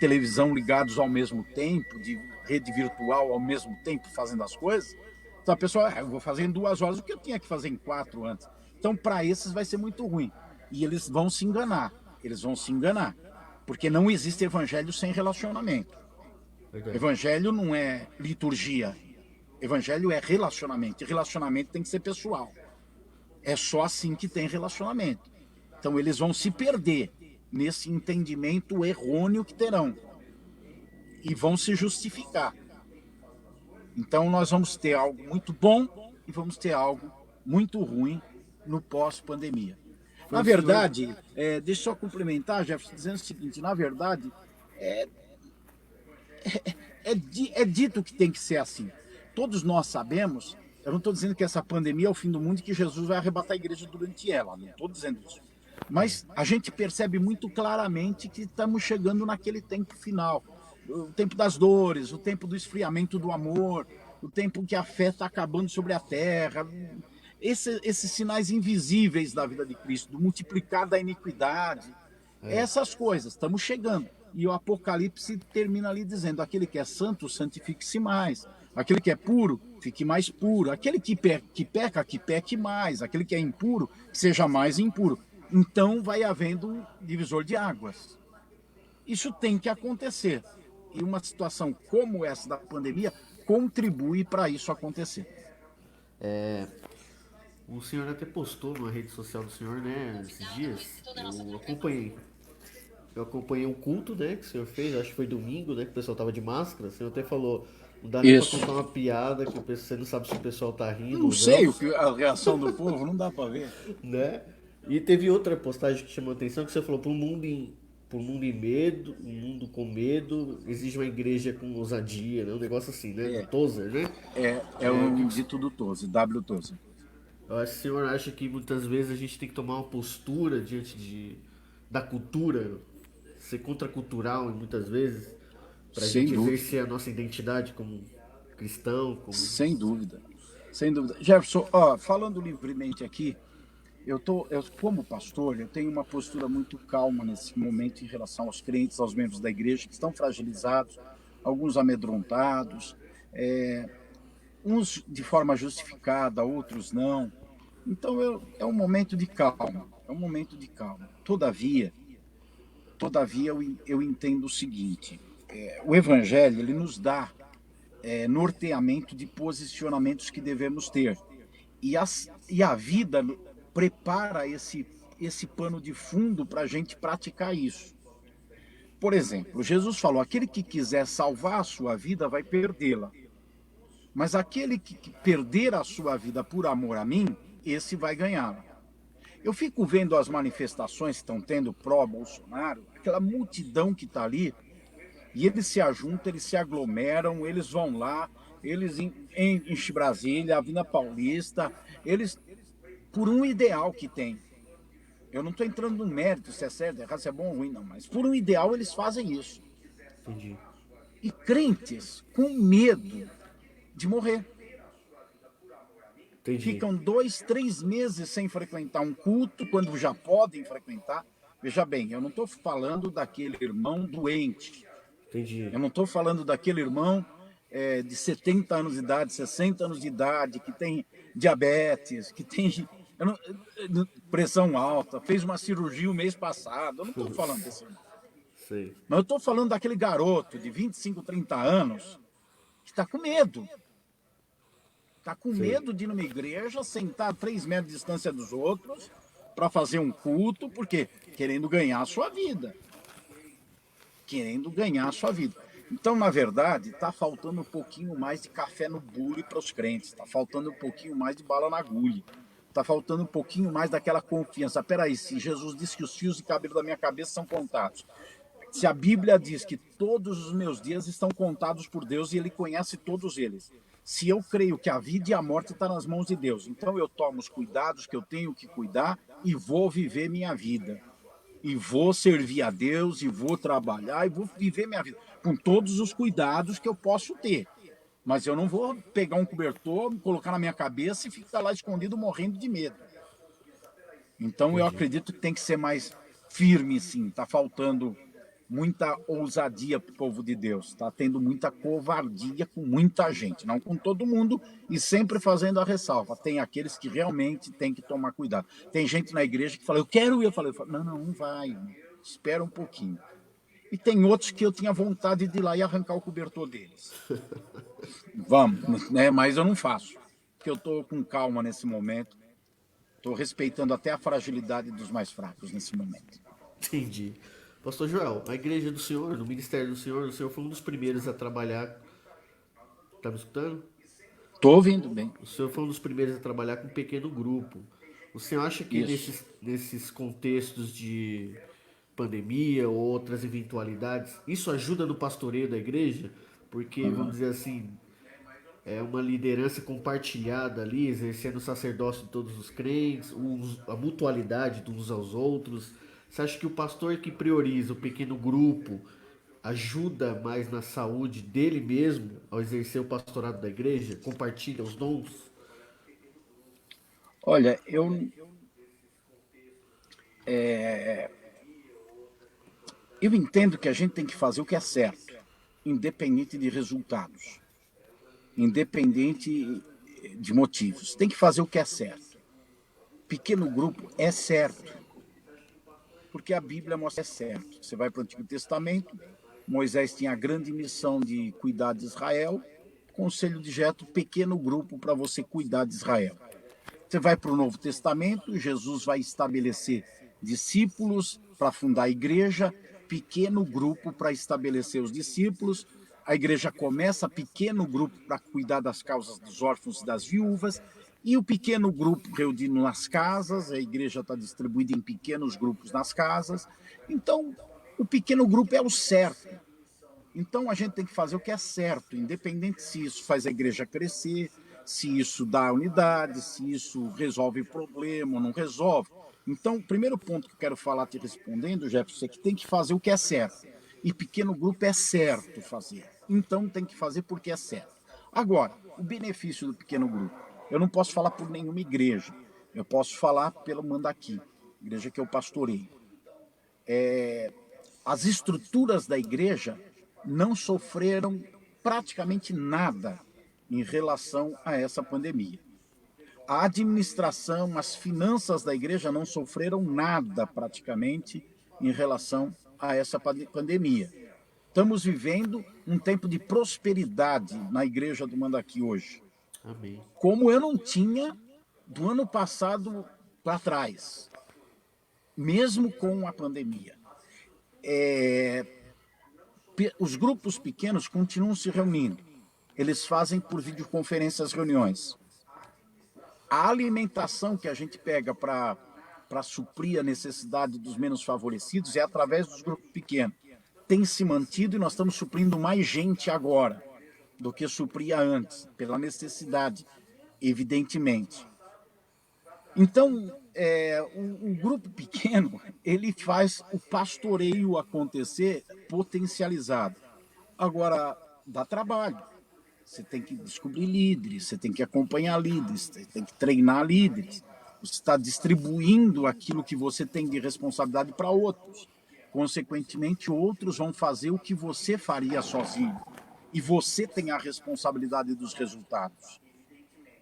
televisão ligados ao mesmo tempo, de rede virtual ao mesmo tempo fazendo as coisas, Então a pessoa, eu vou fazer em 2 horas o que eu tinha que fazer em 4 antes. Então para esses vai ser muito ruim. E eles vão se enganar. Eles vão se enganar. Porque não existe evangelho sem relacionamento.
Verdade.
Evangelho não é liturgia. Evangelho é relacionamento. E relacionamento tem que ser pessoal. É só assim que tem relacionamento. Então eles vão se perder nesse entendimento errôneo que terão. E vão se justificar. Então nós vamos ter algo muito bom e vamos ter algo muito ruim no pós-pandemia. Na verdade, deixa eu só complementar, Jefferson, dizendo o seguinte, na verdade, é dito que tem que ser assim. Todos nós sabemos, eu não estou dizendo que essa pandemia é o fim do mundo e que Jesus vai arrebatar a igreja durante ela, não estou dizendo isso. Mas a gente percebe muito claramente que estamos chegando naquele tempo final. O tempo das dores, o tempo do esfriamento do amor, o tempo que a fé está acabando sobre a terra. Esses sinais invisíveis da vida de Cristo, do multiplicar da iniquidade, essas coisas, estamos chegando. E o Apocalipse termina ali dizendo, aquele que é santo, santifique-se mais. Aquele que é puro, fique mais puro. Aquele que peca, que peque mais. Aquele que é impuro, que seja mais impuro. Então vai havendo um divisor de águas. Isso tem que acontecer. E uma situação como essa da pandemia contribui para isso acontecer.
O senhor até postou na rede social do senhor, né, esses dias. Eu acompanhei um culto, né, que o senhor fez, acho que foi domingo, né, que o pessoal tava de máscara. O senhor até falou, não dá nem pra
Isso.
contar uma piada, que você não sabe se o pessoal tá rindo
Não
ou
sei
não,
a reação do povo, não dá para ver.
né? E teve outra postagem que chamou a atenção, que você falou, pro mundo em medo, um mundo com medo, exige uma igreja com ousadia, né? Um negócio assim, né? Do
É,
Tozer, né?
é um dito do Tozer, W. Tozer.
Eu acho que o senhor acha que muitas vezes a gente tem que tomar uma postura da cultura, ser contracultural muitas vezes, pra
Sem
gente
dúvida.
exercer a nossa identidade como cristão, como...
Sem dúvida. Sem dúvida. Jefferson, falando livremente aqui, como pastor, eu tenho uma postura muito calma nesse momento em relação aos crentes, aos membros da igreja que estão fragilizados, alguns amedrontados, uns de forma justificada, outros não. Então é um momento de calma, é um momento de calma. Todavia eu entendo o seguinte, o Evangelho ele nos dá norteamento de posicionamentos que devemos ter. E a vida prepara esse pano de fundo para a gente praticar isso. Por exemplo, Jesus falou, aquele que quiser salvar a sua vida vai perdê-la. Mas aquele que perder a sua vida por amor a mim, esse vai ganhá-la. Eu fico vendo as manifestações que estão tendo pró-Bolsonaro, aquela multidão que está ali, e eles se ajuntam, eles se aglomeram, eles vão lá, eles enchem Brasília, Avenida Paulista, eles, por um ideal que tem. Eu não estou entrando no mérito se é certo, errado, se é bom ou ruim, não, mas por um ideal eles fazem isso.
Entendi.
E crentes com medo de morrer.
Entendi.
Ficam 2, 3 meses sem frequentar um culto, quando já podem frequentar. Veja bem, eu não estou falando daquele irmão doente.
Entendi.
Eu não estou falando daquele irmão de 70 anos de idade, 60 anos de idade, que tem diabetes, que tem pressão alta, fez uma cirurgia o mês passado. Eu não estou falando desse irmão.
Sei.
Mas eu estou falando daquele garoto de 25, 30 anos que está com medo. Está com medo de ir numa igreja, sentar a 3 metros de distância dos outros, para fazer um culto, porque querendo ganhar a sua vida. Querendo ganhar a sua vida. Então, na verdade, está faltando um pouquinho mais de café no bule para os crentes. Está faltando um pouquinho mais de bala na agulha. Está faltando um pouquinho mais daquela confiança. Peraí, se Jesus disse que os fios de cabelo da minha cabeça são contados. Se a Bíblia diz que todos os meus dias estão contados por Deus e Ele conhece todos eles. Se eu creio que a vida e a morte estão nas mãos de Deus, então eu tomo os cuidados que eu tenho que cuidar e vou viver minha vida. E vou servir a Deus, e vou trabalhar, e vou viver minha vida. Com todos os cuidados que eu posso ter. Mas eu não vou pegar um cobertor, colocar na minha cabeça e ficar lá escondido morrendo de medo. Então eu acredito que tem que ser mais firme, sim. Está faltando muita ousadia para o povo de Deus, está tendo muita covardia com muita gente, não com todo mundo, e sempre fazendo a ressalva. Tem aqueles que realmente têm que tomar cuidado. Tem gente na igreja que fala, eu quero ir, eu falei, não vai, espera um pouquinho. E tem outros que eu tinha vontade de ir lá e arrancar o cobertor deles. Vamos, né? Mas eu não faço, porque eu estou com calma nesse momento, estou respeitando até a fragilidade dos mais fracos nesse momento.
Entendi. Pastor Joel, a igreja do senhor, no ministério do senhor foi um dos primeiros a trabalhar. Tá me escutando?
Estou ouvindo bem.
O senhor foi um dos primeiros a trabalhar com um pequeno grupo. O senhor acha que nesses contextos de pandemia ou outras eventualidades, isso ajuda no pastoreio da igreja? Porque, vamos dizer assim, é uma liderança compartilhada ali, exercendo o sacerdócio de todos os crentes, a mutualidade de uns aos outros. Você acha que o pastor que prioriza o pequeno grupo ajuda mais na saúde dele mesmo ao exercer o pastorado da igreja? Compartilha os dons?
Olha, eu entendo que a gente tem que fazer o que é certo, independente de resultados, independente de motivos. Tem que fazer o que é certo. Pequeno grupo é certo, porque a Bíblia mostra que é certo. Você vai para o Antigo Testamento, Moisés tinha a grande missão de cuidar de Israel, conselho de Jetro, pequeno grupo para você cuidar de Israel. Você vai para o Novo Testamento, Jesus vai estabelecer discípulos para fundar a igreja, pequeno grupo para estabelecer os discípulos. A igreja começa pequeno grupo para cuidar das causas dos órfãos e das viúvas, e o pequeno grupo reunido nas casas, a igreja está distribuída em pequenos grupos nas casas. Então, o pequeno grupo é o certo. Então, a gente tem que fazer o que é certo, independente se isso faz a igreja crescer, se isso dá unidade, se isso resolve problema ou não resolve. Então, o primeiro ponto que eu quero falar te respondendo, Jefferson, é que tem que fazer o que é certo. E pequeno grupo é certo fazer. Então, tem que fazer porque é certo. Agora, o benefício do pequeno grupo. Eu não posso falar por nenhuma igreja. Eu posso falar pelo Mandaqui, igreja que eu pastoreio. As estruturas da igreja não sofreram praticamente nada em relação a essa pandemia. A administração, as finanças da igreja não sofreram nada praticamente em relação a essa pandemia. Estamos vivendo um tempo de prosperidade na igreja do Mandaqui hoje.
Amém.
Como eu não tinha do ano passado para trás, mesmo com a pandemia. Os grupos pequenos continuam se reunindo. Eles fazem por videoconferência as reuniões. A alimentação que a gente pega para suprir a necessidade dos menos favorecidos é através dos grupos pequenos. Tem se mantido e nós estamos suprindo mais gente agora do que supria antes, pela necessidade, evidentemente. Então, o grupo pequeno, ele faz o pastoreio acontecer potencializado. Agora, dá trabalho. Você tem que descobrir líderes, você tem que acompanhar líderes, você tem que treinar líderes. Você está distribuindo aquilo que você tem de responsabilidade para outros. Consequentemente, outros vão fazer o que você faria sozinho. E você tem a responsabilidade dos resultados,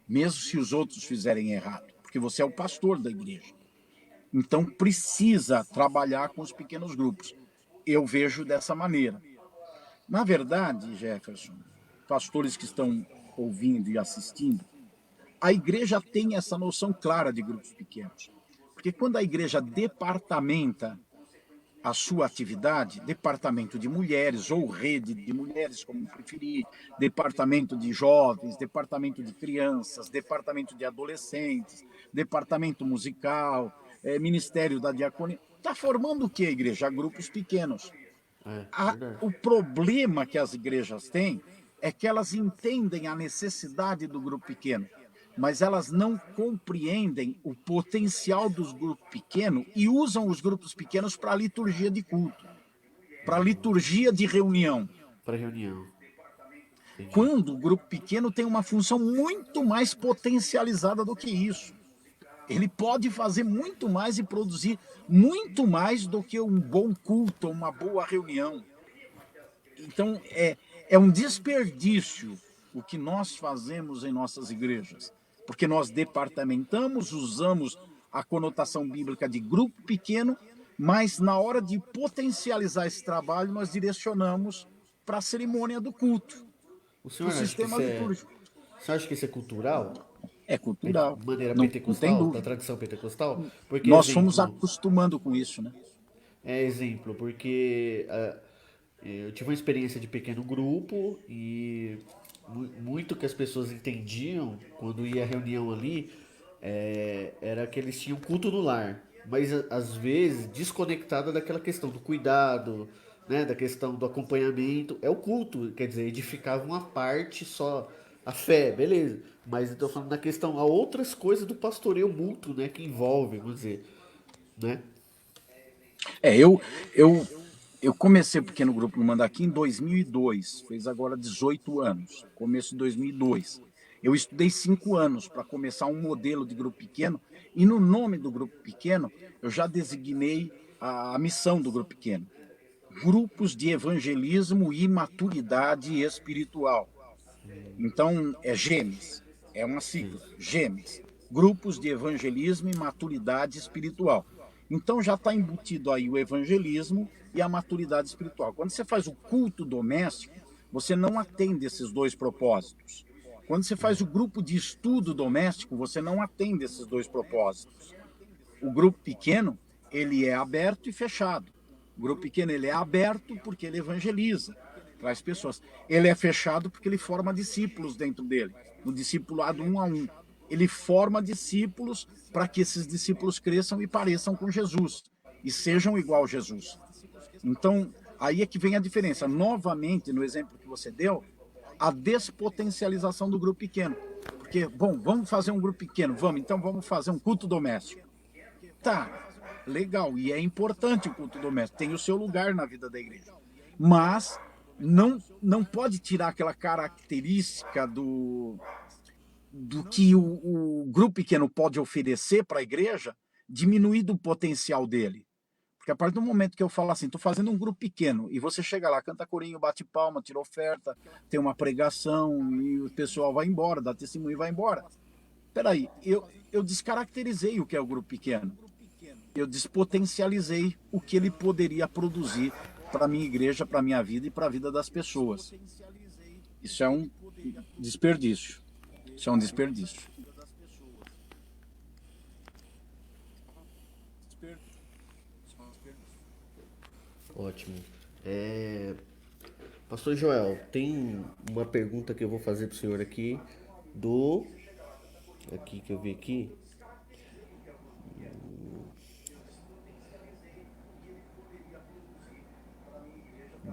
mesmo se os outros fizerem errado, porque você é o pastor da igreja. Então, precisa trabalhar com os pequenos grupos. Eu vejo dessa maneira. Na verdade, Jefferson, pastores que estão ouvindo e assistindo, a igreja tem essa noção clara de grupos pequenos. Porque quando a igreja departamenta a sua atividade, departamento de mulheres ou rede de mulheres, como preferir, departamento de jovens, departamento de crianças, departamento de adolescentes, departamento musical, ministério da diaconia, está formando o que a igreja? Grupos pequenos. O problema que as igrejas têm é que elas entendem a necessidade do grupo pequeno, mas elas não compreendem o potencial dos grupos pequenos e usam os grupos pequenos para a liturgia de culto, para a liturgia de reunião.
Para reunião. Entendi.
Quando o grupo pequeno tem uma função muito mais potencializada do que isso. Ele pode fazer muito mais e produzir muito mais do que um bom culto, uma boa reunião. Então, é um desperdício o que nós fazemos em nossas igrejas, porque nós departamentamos, usamos a conotação bíblica de grupo pequeno, mas na hora de potencializar esse trabalho, nós direcionamos para a cerimônia do culto,
O
para o
senhor acha que
sistema
isso é,
litúrgico.
o senhor acha que isso é cultural?
É cultural,
De maneira
não tem
pentecostal, da
dúvida.
tradição pentecostal? Porque,
Nós fomos
exemplo,
acostumando com isso, né?
porque eu tive uma experiência de pequeno grupo e muito que as pessoas entendiam quando ia à reunião ali era que eles tinham culto no lar, mas às vezes desconectada daquela questão do cuidado, né, da questão do acompanhamento. É o culto, quer dizer, edificava uma parte só, a fé, beleza, mas eu tô falando da questão, há outras coisas do pastoreio mútuo, né, que envolve, vamos dizer, né?
É, eu comecei o Pequeno Grupo no Mandaqui em 2002, fez agora 18 anos, começo de 2002. Eu estudei 5 anos para começar um modelo de grupo pequeno, e no nome do grupo pequeno eu já designei a missão do grupo pequeno: grupos de evangelismo e maturidade espiritual. Então, é GEMES, é uma
Sim.
sigla, GEMES, Grupos de Evangelismo e Maturidade Espiritual. Então já está embutido aí o evangelismo e a maturidade espiritual. Quando você faz o culto doméstico, você não atende esses dois propósitos. Quando você faz o grupo de estudo doméstico, você não atende esses dois propósitos. O grupo pequeno, ele é aberto e fechado. O grupo pequeno, ele é aberto porque ele evangeliza, traz pessoas. Ele é fechado porque ele forma discípulos dentro dele, no discipulado 1 a 1. Ele forma discípulos para que esses discípulos cresçam e pareçam com Jesus e sejam igual a Jesus. Então, aí é que vem a diferença. Novamente, no exemplo que você deu, a despotencialização do grupo pequeno. Porque, bom, vamos fazer um grupo pequeno, vamos, então vamos fazer um culto doméstico. Tá, legal, e é importante o culto doméstico, tem o seu lugar na vida da igreja. Mas não pode tirar aquela característica do que o grupo pequeno pode oferecer para a igreja, diminuir do potencial dele. Porque a partir do momento que eu falo assim, estou fazendo um grupo pequeno, e você chega lá, canta corinho, bate palma, tira oferta, tem uma pregação, e o pessoal vai embora, dá testemunho e vai embora. Peraí, eu descaracterizei o que é o grupo pequeno. Eu despotencializei o que ele poderia produzir para a minha igreja, para a minha vida e para a vida das pessoas. Isso é um desperdício. Isso é um desperdício.
Ótimo. Pastor Joel, tem uma pergunta que eu vou fazer pro senhor aqui do aqui que eu vi aqui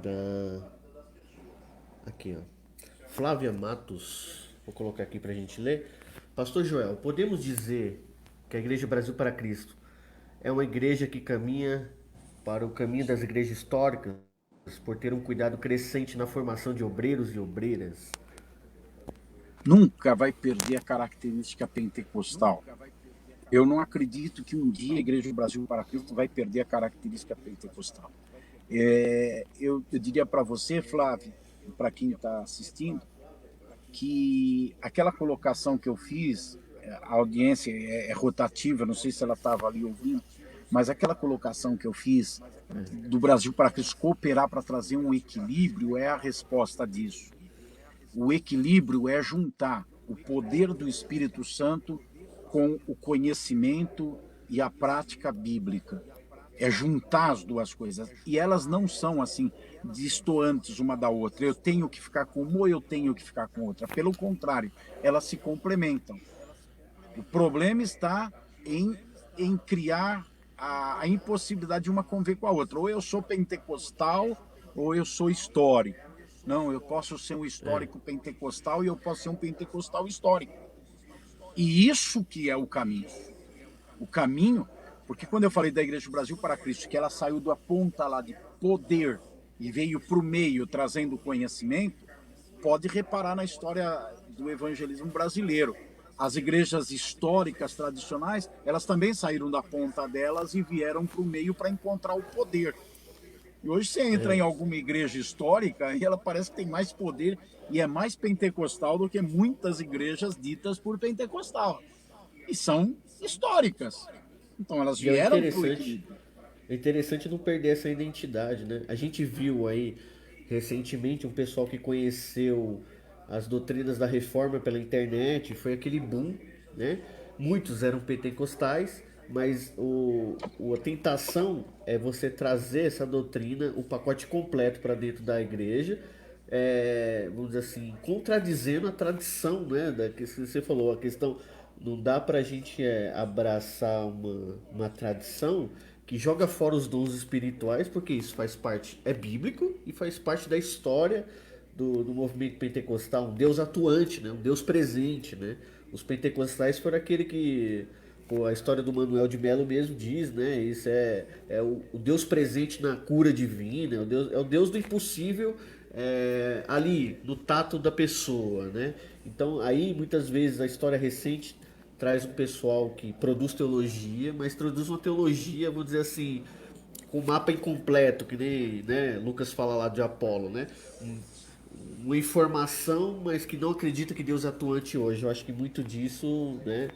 da aqui, ó. Flávia Matos. Vou colocar aqui pra gente ler. Pastor Joel, podemos dizer que a Igreja Brasil para Cristo é uma igreja que caminha para o caminho das igrejas históricas por ter um cuidado crescente na formação de obreiros e obreiras?
Nunca vai perder a característica pentecostal. Eu não acredito que um dia a Igreja do Brasil para Cristo vai perder a característica pentecostal. Eu diria para você, Flávio, para quem está assistindo, que aquela colocação que eu fiz, a audiência é rotativa, não sei se ela estava ali ouvindo, mas aquela colocação que eu fiz do Brasil para Cristo cooperar para trazer um equilíbrio é a resposta disso. O equilíbrio é juntar o poder do Espírito Santo com o conhecimento e a prática bíblica. É juntar as duas coisas. E elas não são assim, distantes uma da outra. Eu tenho que ficar com uma ou eu tenho que ficar com outra. Pelo contrário, elas se complementam. O problema está em criar a impossibilidade de uma conviver com a outra. Ou eu sou pentecostal ou eu sou histórico. Não, eu posso ser um histórico pentecostal e eu posso ser um pentecostal histórico. E isso que é o caminho. O caminho, porque quando eu falei da Igreja do Brasil para Cristo, que ela saiu da ponta lá de poder e veio para o meio trazendo conhecimento, pode reparar na história do evangelismo brasileiro. as igrejas históricas, tradicionais, elas também saíram da ponta delas e vieram para o meio para encontrar o poder. E hoje você entra em alguma igreja histórica e ela parece que tem mais poder e é mais pentecostal do que muitas igrejas ditas por pentecostal. E são históricas. Então elas
E é
vieram para o
interessante,
equilíbrio.
é interessante não perder essa identidade, né? A gente viu aí recentemente um pessoal que conheceu as doutrinas da reforma pela internet, foi aquele boom, né? Muitos eram pentecostais, mas a tentação é você trazer essa doutrina, o pacote completo para dentro da igreja, vamos dizer assim, contradizendo a tradição, né? Da que você falou, a questão não dá para a gente abraçar uma tradição que joga fora os dons espirituais, porque isso faz parte, é bíblico e faz parte da história do movimento pentecostal, um Deus atuante, né? Um Deus presente, né? Os pentecostais foram aquele que, pô, a história do Manuel de Melo mesmo diz, né? Isso é o Deus presente na cura divina, é o Deus do impossível ali, no tato da pessoa, né? Então, aí, muitas vezes, a história recente traz um pessoal que produz teologia, mas produz uma teologia, vamos dizer assim, com mapa incompleto, que nem, né, Lucas fala lá de Apolo, né? Uma informação, mas que não acredita que Deus é atuante hoje. Eu acho que muito disso, né,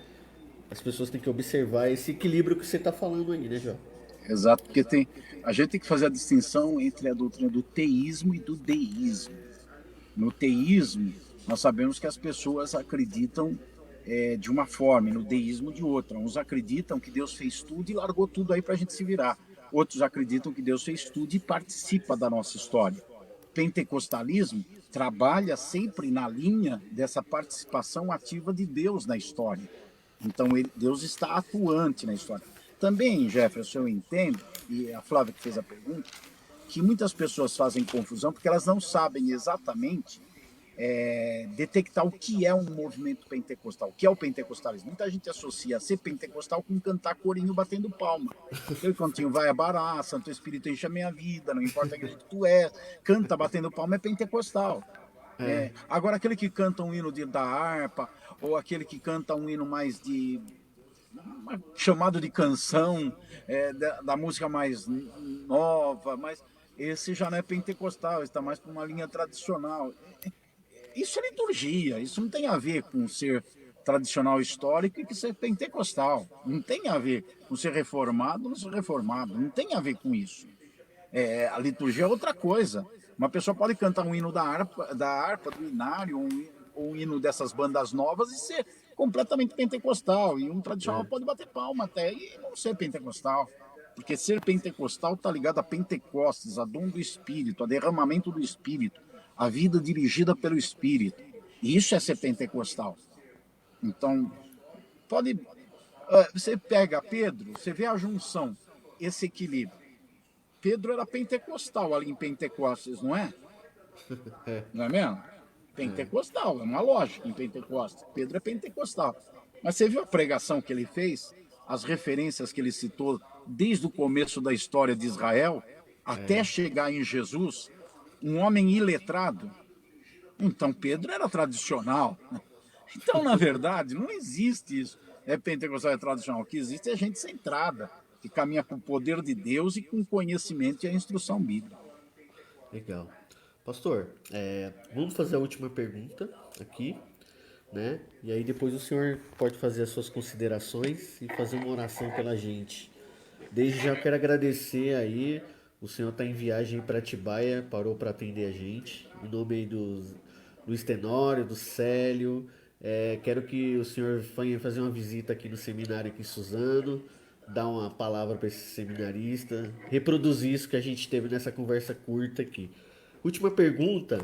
as pessoas têm que observar esse equilíbrio que você está falando aí, né, João?
Exato, porque a gente tem que fazer a distinção entre a doutrina do teísmo e do deísmo. No teísmo, nós sabemos que as pessoas acreditam de uma forma, e no deísmo de outra. Uns acreditam que Deus fez tudo e largou tudo aí para a gente se virar. Outros acreditam que Deus fez tudo e participa da nossa história. Pentecostalismo trabalha sempre na linha dessa participação ativa de Deus na história. Então, Deus está atuante na história. Também, Jefferson, eu entendo, e a Flávia que fez a pergunta, que muitas pessoas fazem confusão porque elas não sabem exatamente detectar o que é um movimento pentecostal, o que é o pentecostalismo. Muita gente associa ser pentecostal com cantar corinho batendo palma. Aquele cantinho vai abarar, Santo Espírito enche a minha vida, não importa a igreja que tu és, canta batendo palma é pentecostal. Agora, aquele que canta um hino da harpa, ou aquele que canta um hino mais chamado de canção, da música mais nova, mas esse já não é pentecostal, está mais para uma linha tradicional. Isso é liturgia, isso não tem a ver com ser tradicional histórico e que ser pentecostal. Não tem a ver com ser reformado ou não ser reformado. Não tem a ver com isso. A liturgia é outra coisa. Uma pessoa pode cantar um hino da harpa do inário, ou um hino dessas bandas novas e ser completamente pentecostal. E um tradicional pode bater palma até e não ser pentecostal. Porque ser pentecostal está ligado a Pentecostes, a dom do Espírito, a derramamento do Espírito, a vida dirigida pelo Espírito. E isso é ser pentecostal. Então, você pega Pedro, você vê a junção, esse equilíbrio. Pedro era pentecostal ali em Pentecostes, não é? Não é mesmo? Pentecostal, é uma lógica em Pentecostes. Pedro é pentecostal. Mas você viu a pregação que ele fez? As referências que ele citou desde o começo da história de Israel até chegar em Jesus, um homem iletrado. Então Pedro era tradicional. Então, na verdade, não existe isso. Pentecostal é tradicional. O que existe é gente centrada, que caminha com o poder de Deus e com o conhecimento e a instrução bíblica.
Legal. Pastor, vamos fazer a última pergunta aqui, né? E aí depois o senhor pode fazer as suas considerações e fazer uma oração pela gente. Desde já eu quero agradecer aí, o senhor está em viagem para Atibaia, parou para atender a gente, em nome aí do Estenório, do Célio. Quero que o senhor venha fazer uma visita aqui no seminário aqui em Suzano, dar uma palavra para esse seminarista, reproduzir isso que a gente teve nessa conversa curta aqui. Última pergunta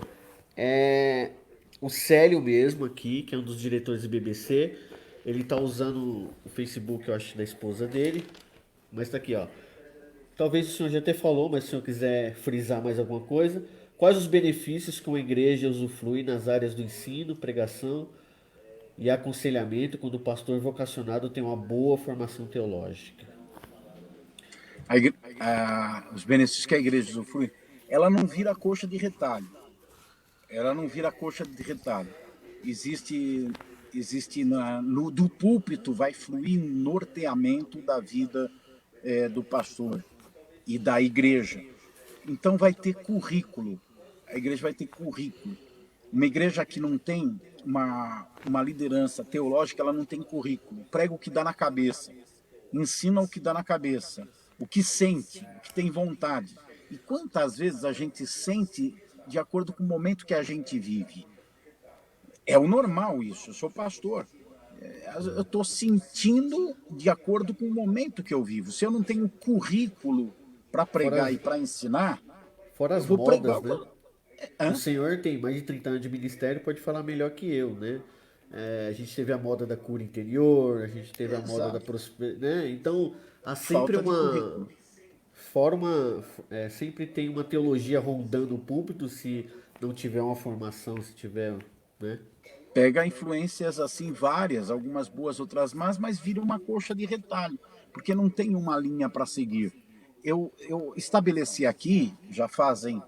é o Célio mesmo aqui, que é um dos diretores do BBC. Ele tá usando o Facebook, eu acho, da esposa dele. Mas tá aqui, ó. Talvez o senhor já até falou, mas se o senhor quiser frisar mais alguma coisa. Quais os benefícios que uma igreja usufrui nas áreas do ensino, pregação e aconselhamento quando o pastor vocacionado tem uma boa formação teológica?
Os benefícios que a igreja usufrui, ela não vira coxa de retalho. Ela não vira coxa de retalho. Existe existe do púlpito vai fluir um norteamento da vida do pastor e da igreja. Então vai ter currículo, a igreja vai ter currículo. Uma igreja que não tem uma liderança teológica, ela não tem currículo. Prega o que dá na cabeça, ensina o que dá na cabeça, o que sente, o que tem vontade. E quantas vezes a gente sente de acordo com o momento que a gente vive? É o normal isso, eu sou pastor. Eu estou sentindo de acordo com o momento que eu vivo. Se eu não tenho currículo para pregar e para ensinar,
Fora
eu
as
vou pregar.
modas, né? O
Hã?
senhor tem mais de 30 anos de ministério, pode falar melhor que eu, né? A gente teve a moda da cura interior, a gente teve a moda da
Exato.
prosperidade, né? Então, há sempre
Falta de
uma
currículo.
forma, sempre tem uma teologia rondando o púlpito se não tiver uma formação, se tiver, né?
Pega influências assim várias, algumas boas, outras más, mas vira uma coxa de retalho, porque não tem uma linha para seguir. Eu estabeleci aqui, já fazem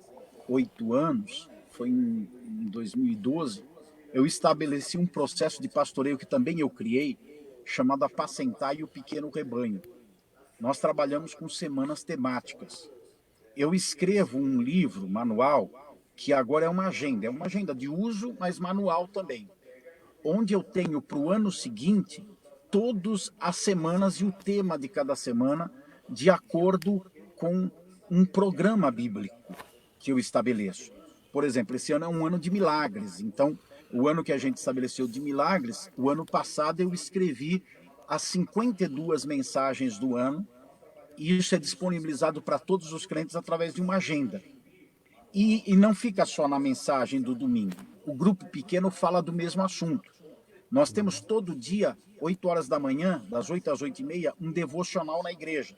8 anos, foi em 2012, eu estabeleci um processo de pastoreio que também eu criei, chamado Apacentar e o Pequeno Rebanho. Nós trabalhamos com semanas temáticas. Eu escrevo um livro, manual, que agora é uma agenda de uso, mas manual também, onde eu tenho para o ano seguinte todas as semanas e o tema de cada semana, de acordo com um programa bíblico que eu estabeleço. Por exemplo, esse ano é um ano de milagres, então o ano que a gente estabeleceu de milagres, o ano passado eu escrevi as 52 mensagens do ano, e isso é disponibilizado para todos os crentes através de uma agenda. E não fica só na mensagem do domingo. O grupo pequeno fala do mesmo assunto. Nós temos todo dia, 8 horas da manhã, das 8 às 8h30, um devocional na igreja,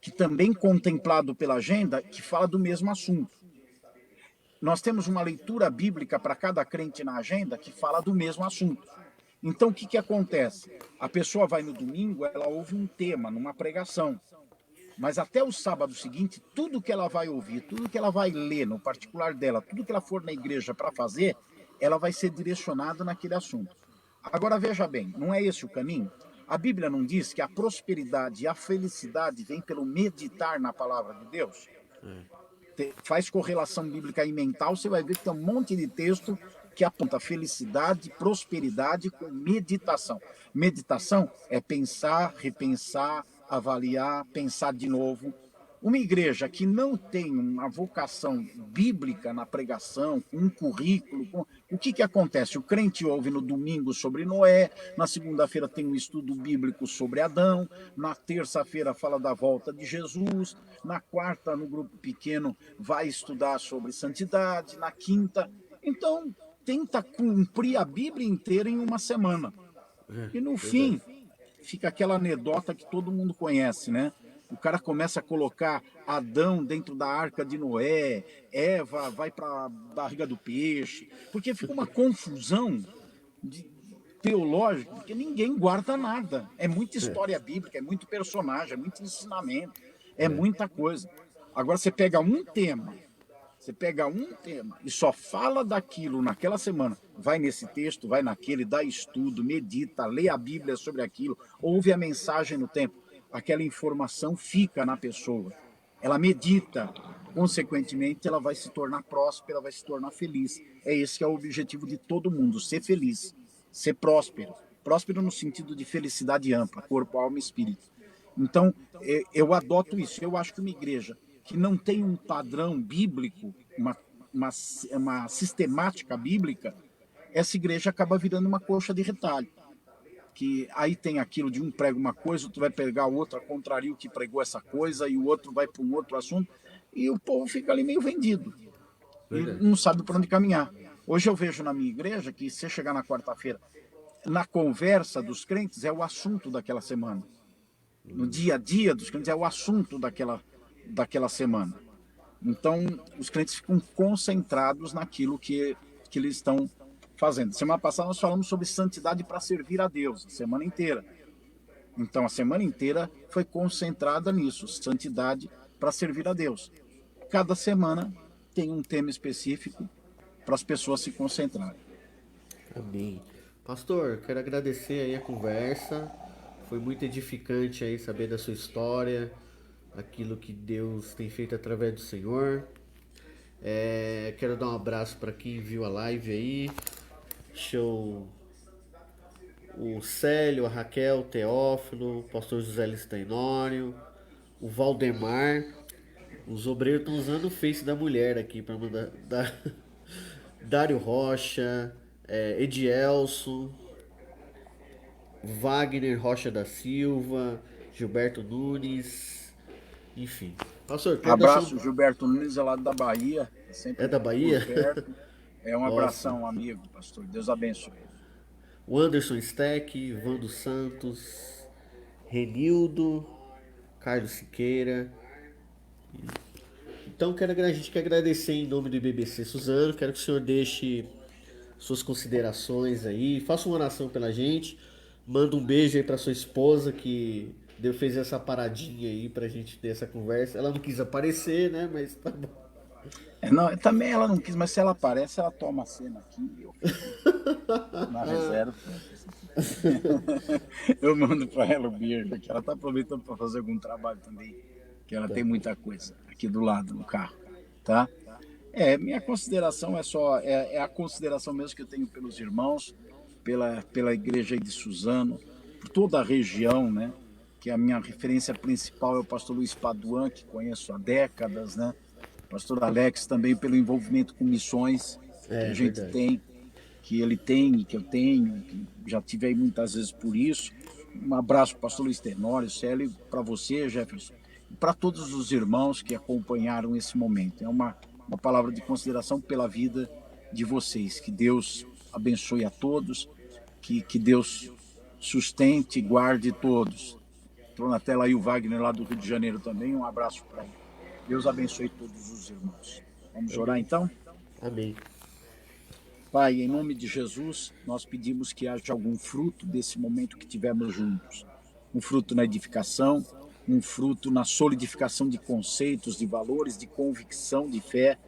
que também contemplado pela agenda, que fala do mesmo assunto. Nós temos uma leitura bíblica para cada crente na agenda que fala do mesmo assunto. Então, o que acontece? A pessoa vai no domingo, ela ouve um tema, numa pregação. Mas até o sábado seguinte, tudo que ela vai ouvir, tudo que ela vai ler no particular dela, tudo que ela for na igreja para fazer, ela vai ser direcionada naquele assunto. Agora veja bem, não é esse o caminho? A Bíblia não diz que a prosperidade e a felicidade vem pelo meditar na palavra de Deus? Faz correlação bíblica e mental, você vai ver que tem um monte de texto que aponta felicidade, prosperidade com meditação. Meditação é pensar, repensar, avaliar, pensar de novo. Uma igreja que não tem uma vocação bíblica na pregação, com um currículo, o que acontece? O crente ouve no domingo sobre Noé, na segunda-feira tem um estudo bíblico sobre Adão, na terça-feira fala da volta de Jesus, na quarta, no grupo pequeno, vai estudar sobre santidade, na quinta. Então, tenta cumprir a Bíblia inteira em uma semana. E no fim, fica aquela anedota que todo mundo conhece, né? O cara começa a colocar Adão dentro da arca de Noé, Eva vai para a barriga do peixe, porque fica uma confusão teológica, porque ninguém guarda nada. É muita história bíblica, é muito personagem, é muito ensinamento, é muita coisa. Agora você pega um tema e só fala daquilo naquela semana, vai nesse texto, vai naquele, dá estudo, medita, lê a Bíblia sobre aquilo, ouve a mensagem no tempo, aquela informação fica na pessoa. Ela medita, consequentemente ela vai se tornar próspera, vai se tornar feliz. É esse que é o objetivo de todo mundo, ser feliz, ser próspero. Próspero no sentido de felicidade ampla, corpo, alma e espírito. Então, eu adoto isso. Eu acho que uma igreja que não tem um padrão bíblico, uma sistemática bíblica, essa igreja acaba virando uma coxa de retalho. Que aí tem aquilo de um prega uma coisa, outro vai pegar o outro, contraria o que pregou essa coisa, e o outro vai para um outro assunto, e o povo fica ali meio vendido, e não sabe por onde caminhar. Hoje eu vejo na minha igreja que se chegar na quarta-feira, na conversa dos crentes é o assunto daquela semana. No dia a dia dos crentes é o assunto daquela semana. Então, os crentes ficam concentrados naquilo que eles estão fazendo. Semana passada nós falamos sobre santidade para servir a Deus, a semana inteira. Então, a semana inteira foi concentrada nisso, santidade para servir a Deus. Cada semana tem um tema específico para as pessoas se concentrarem.
Amém. Pastor, quero agradecer aí a conversa. Foi muito edificante aí saber da sua história, aquilo que Deus tem feito através do Senhor. Quero dar um abraço para quem viu a live aí. Show. O Célio, a Raquel, o Teófilo, o pastor José Listenório, o Valdemar. Os obreiros estão usando o Face da mulher aqui para mandar. Dário Rocha, Edielso, Wagner Rocha da Silva, Gilberto Nunes, enfim. Pastor, quero deixar
Abraço, Gilberto Nunes, é lá da Bahia, sempre
É da
por
Bahia?
perto. É um
Nossa.
abração, amigo, pastor. Deus abençoe.
O Anderson Steck, Vando Santos, Renildo, Carlos Siqueira. Então a gente quer agradecer em nome do IBBC Suzano. Quero que o senhor deixe suas considerações aí. Faça uma oração pela gente. Manda um beijo aí pra sua esposa que fez essa paradinha aí pra gente ter essa conversa. Ela não quis aparecer, né? Mas tá bom.
Não, também ela não quis, mas se ela aparece, ela toma a cena aqui e eu fico na reserva. Eu mando para ela o beijo, que ela está aproveitando para fazer algum trabalho também, que ela tem muita coisa aqui do lado no carro, tá? Minha consideração é a consideração mesmo que eu tenho pelos irmãos, pela igreja aí de Suzano, por toda a região, né? Que a minha referência principal é o pastor Luiz Paduan, que conheço há décadas, né? Pastor Alex também pelo envolvimento com missões que a gente
Verdade.
tem, que ele tem, que eu tenho, que já tive aí muitas vezes por isso. Um abraço para o pastor Luiz Tenório, Célio, para você, Jefferson, e para todos os irmãos que acompanharam esse momento. É uma palavra de consideração pela vida de vocês. Que Deus abençoe a todos, que Deus sustente e guarde todos. Estou na tela aí o Wagner lá do Rio de Janeiro também, um abraço para ele. Deus abençoe todos os irmãos. Vamos orar então?
Amém.
Pai, em nome de Jesus, nós pedimos que haja algum fruto desse momento que tivemos juntos. Um fruto na edificação, um fruto na solidificação de conceitos, de valores, de convicção, de fé,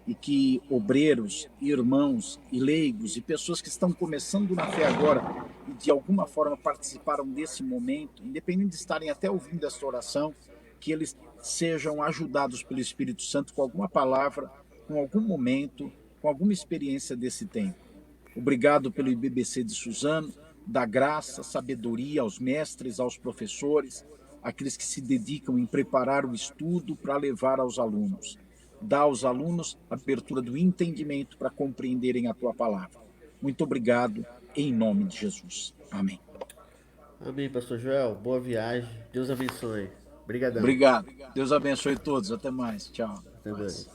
e que obreiros, irmãos e leigos e pessoas que estão começando na fé agora e de alguma forma participaram desse momento, independente de estarem até ouvindo esta oração, que eles sejam ajudados pelo Espírito Santo com alguma palavra, com algum momento, com alguma experiência desse tempo. Obrigado pelo IBBC de Suzano, dá graça, sabedoria aos mestres, aos professores, aqueles que se dedicam em preparar o estudo para levar aos alunos. Dá aos alunos a abertura do entendimento para compreenderem a tua palavra. Muito obrigado, em nome de Jesus. Amém.
Amém, pastor Joel. Boa viagem. Deus abençoe. Obrigadão.
Obrigado. Deus abençoe todos. Até mais. Tchau.
Até mais.